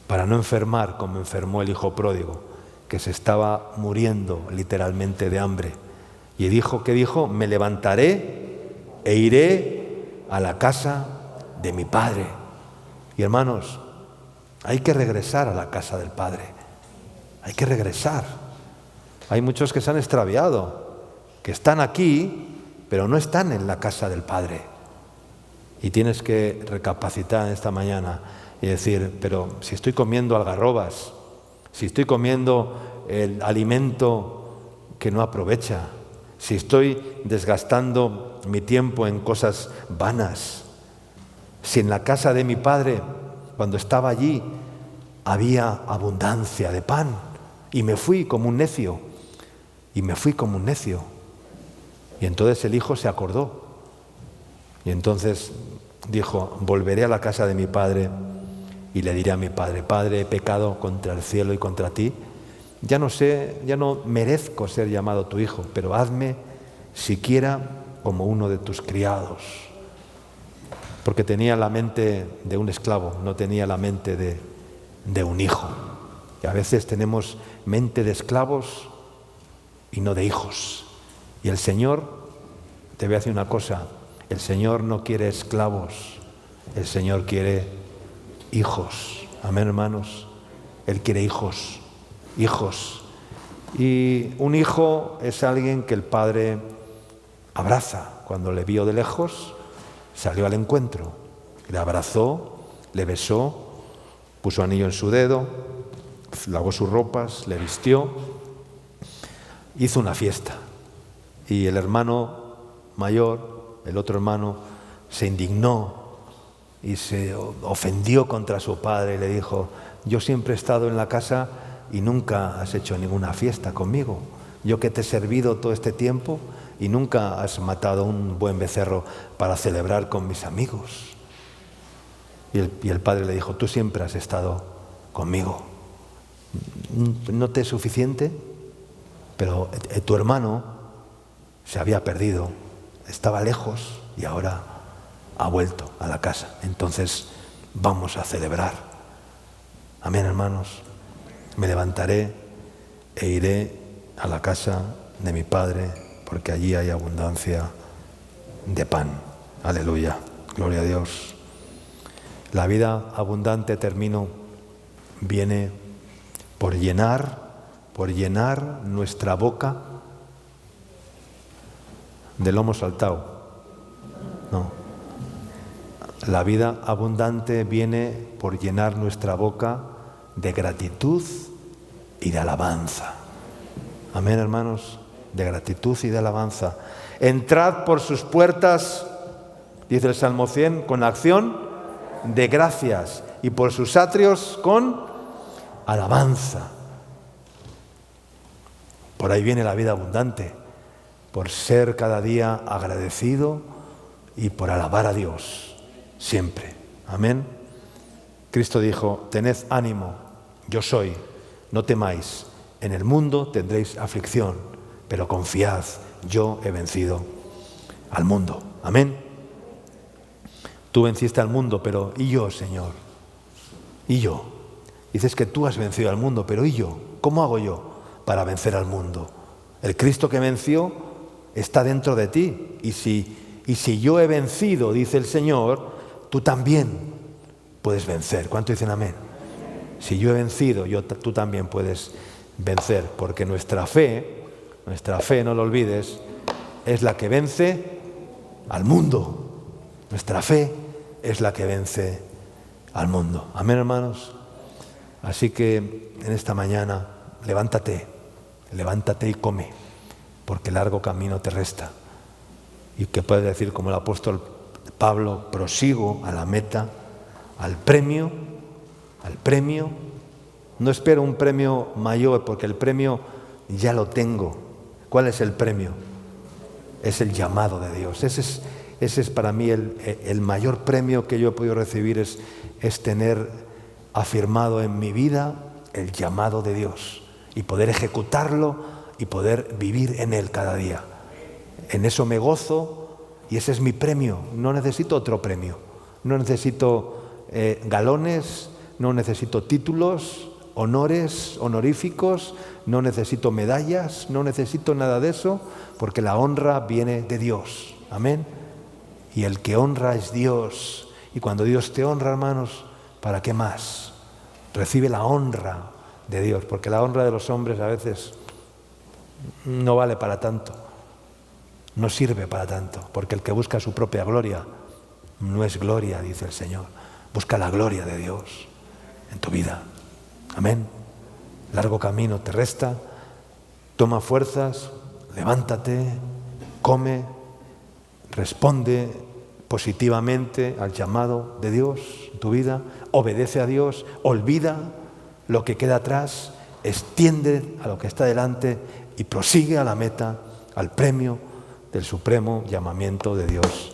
Para no enfermar como enfermó el hijo pródigo, que se estaba muriendo literalmente de hambre. Y dijo, ¿qué dijo? Me levantaré e iré a la casa de mi Padre. Y hermanos, hay que regresar a la casa del Padre. Hay que regresar. Hay muchos que se han extraviado, que están aquí, pero no están en la casa del Padre. Y tienes que recapacitar esta mañana y decir, pero si estoy comiendo algarrobas, si estoy comiendo el alimento que no aprovecha, si estoy desgastando mi tiempo en cosas vanas, si en la casa de mi Padre, cuando estaba allí, había abundancia de pan y me fui como un necio, y entonces el hijo se acordó y entonces dijo, volveré a la casa de mi Padre y le diré a mi Padre, Padre, he pecado contra el cielo y contra ti. Ya no merezco ser llamado tu hijo, pero hazme siquiera como uno de tus criados. Porque tenía la mente de un esclavo, no tenía la mente de un hijo. Y a veces tenemos mente de esclavos y no de hijos. Y el Señor, te voy a decir una cosa, el Señor no quiere esclavos, el Señor quiere hijos. Amén, hermanos. Él quiere hijos. Y un hijo es alguien que el padre abraza. Cuando le vio de lejos, salió al encuentro. Le abrazó, le besó, puso anillo en su dedo, lavó sus ropas, le vistió, hizo una fiesta. Y el hermano mayor, el otro hermano, se indignó y se ofendió contra su padre y le dijo, yo siempre he estado en la casa y nunca has hecho ninguna fiesta conmigo. Yo que te he servido todo este tiempo y nunca has matado un buen becerro para celebrar con mis amigos. Y el padre le dijo, tú siempre has estado conmigo. ¿No te es suficiente? Pero tu hermano se había perdido, estaba lejos y ahora ha vuelto a la casa. Entonces vamos a celebrar. Amén, hermanos. Me levantaré e iré a la casa de mi padre, porque allí hay abundancia de pan. Aleluya. Gloria a Dios. La vida abundante, termino, viene por llenar nuestra boca de lomo saltado. No. La vida abundante viene por llenar nuestra boca de gratitud y de alabanza. Amén, hermanos, de gratitud y de alabanza. Entrad por sus puertas, dice el Salmo 100, con acción de gracias y por sus atrios con alabanza. Por ahí viene la vida abundante, por ser cada día agradecido y por alabar a Dios siempre. Amén. Cristo dijo, tened ánimo, yo soy, no temáis, en el mundo tendréis aflicción, pero confiad, yo he vencido al mundo. Amén. Tú venciste al mundo, pero ¿y yo, Señor? ¿Y yo? Dices que tú has vencido al mundo, pero ¿y yo? ¿Cómo hago yo para vencer al mundo? El Cristo que venció está dentro de ti. Y si yo he vencido, dice el Señor, tú también puedes vencer. ¿Cuánto dicen amén? Si yo he vencido, tú también puedes vencer, porque nuestra fe, no lo olvides, es la que vence al mundo. Nuestra fe es la que vence al mundo. Amén, hermanos. Así que en esta mañana, levántate y come, porque largo camino te resta. Y que puedes decir como el apóstol Pablo, prosigo a la meta, al premio. No espero un premio mayor, porque el premio ya lo tengo. ¿Cuál es el premio? Es el llamado de Dios. Ese es para mí el mayor premio que yo he podido recibir, es tener afirmado en mi vida el llamado de Dios y poder ejecutarlo y poder vivir en él cada día. En eso me gozo y ese es mi premio. No necesito otro premio. No necesito galones, no necesito títulos, honores honoríficos, no necesito medallas, no necesito nada de eso, porque la honra viene de Dios. Amén. Y el que honra es Dios. Y cuando Dios te honra, hermanos, ¿para qué más? Recibe la honra de Dios, porque la honra de los hombres a veces no vale para tanto, no sirve para tanto, porque el que busca su propia gloria no es gloria, dice el Señor. Busca la gloria de Dios en tu vida. Amén. Largo camino te resta. Toma fuerzas, levántate, come, responde positivamente al llamado de Dios en tu vida, obedece a Dios, olvida lo que queda atrás, extiende a lo que está delante y prosigue a la meta, al premio del supremo llamamiento de Dios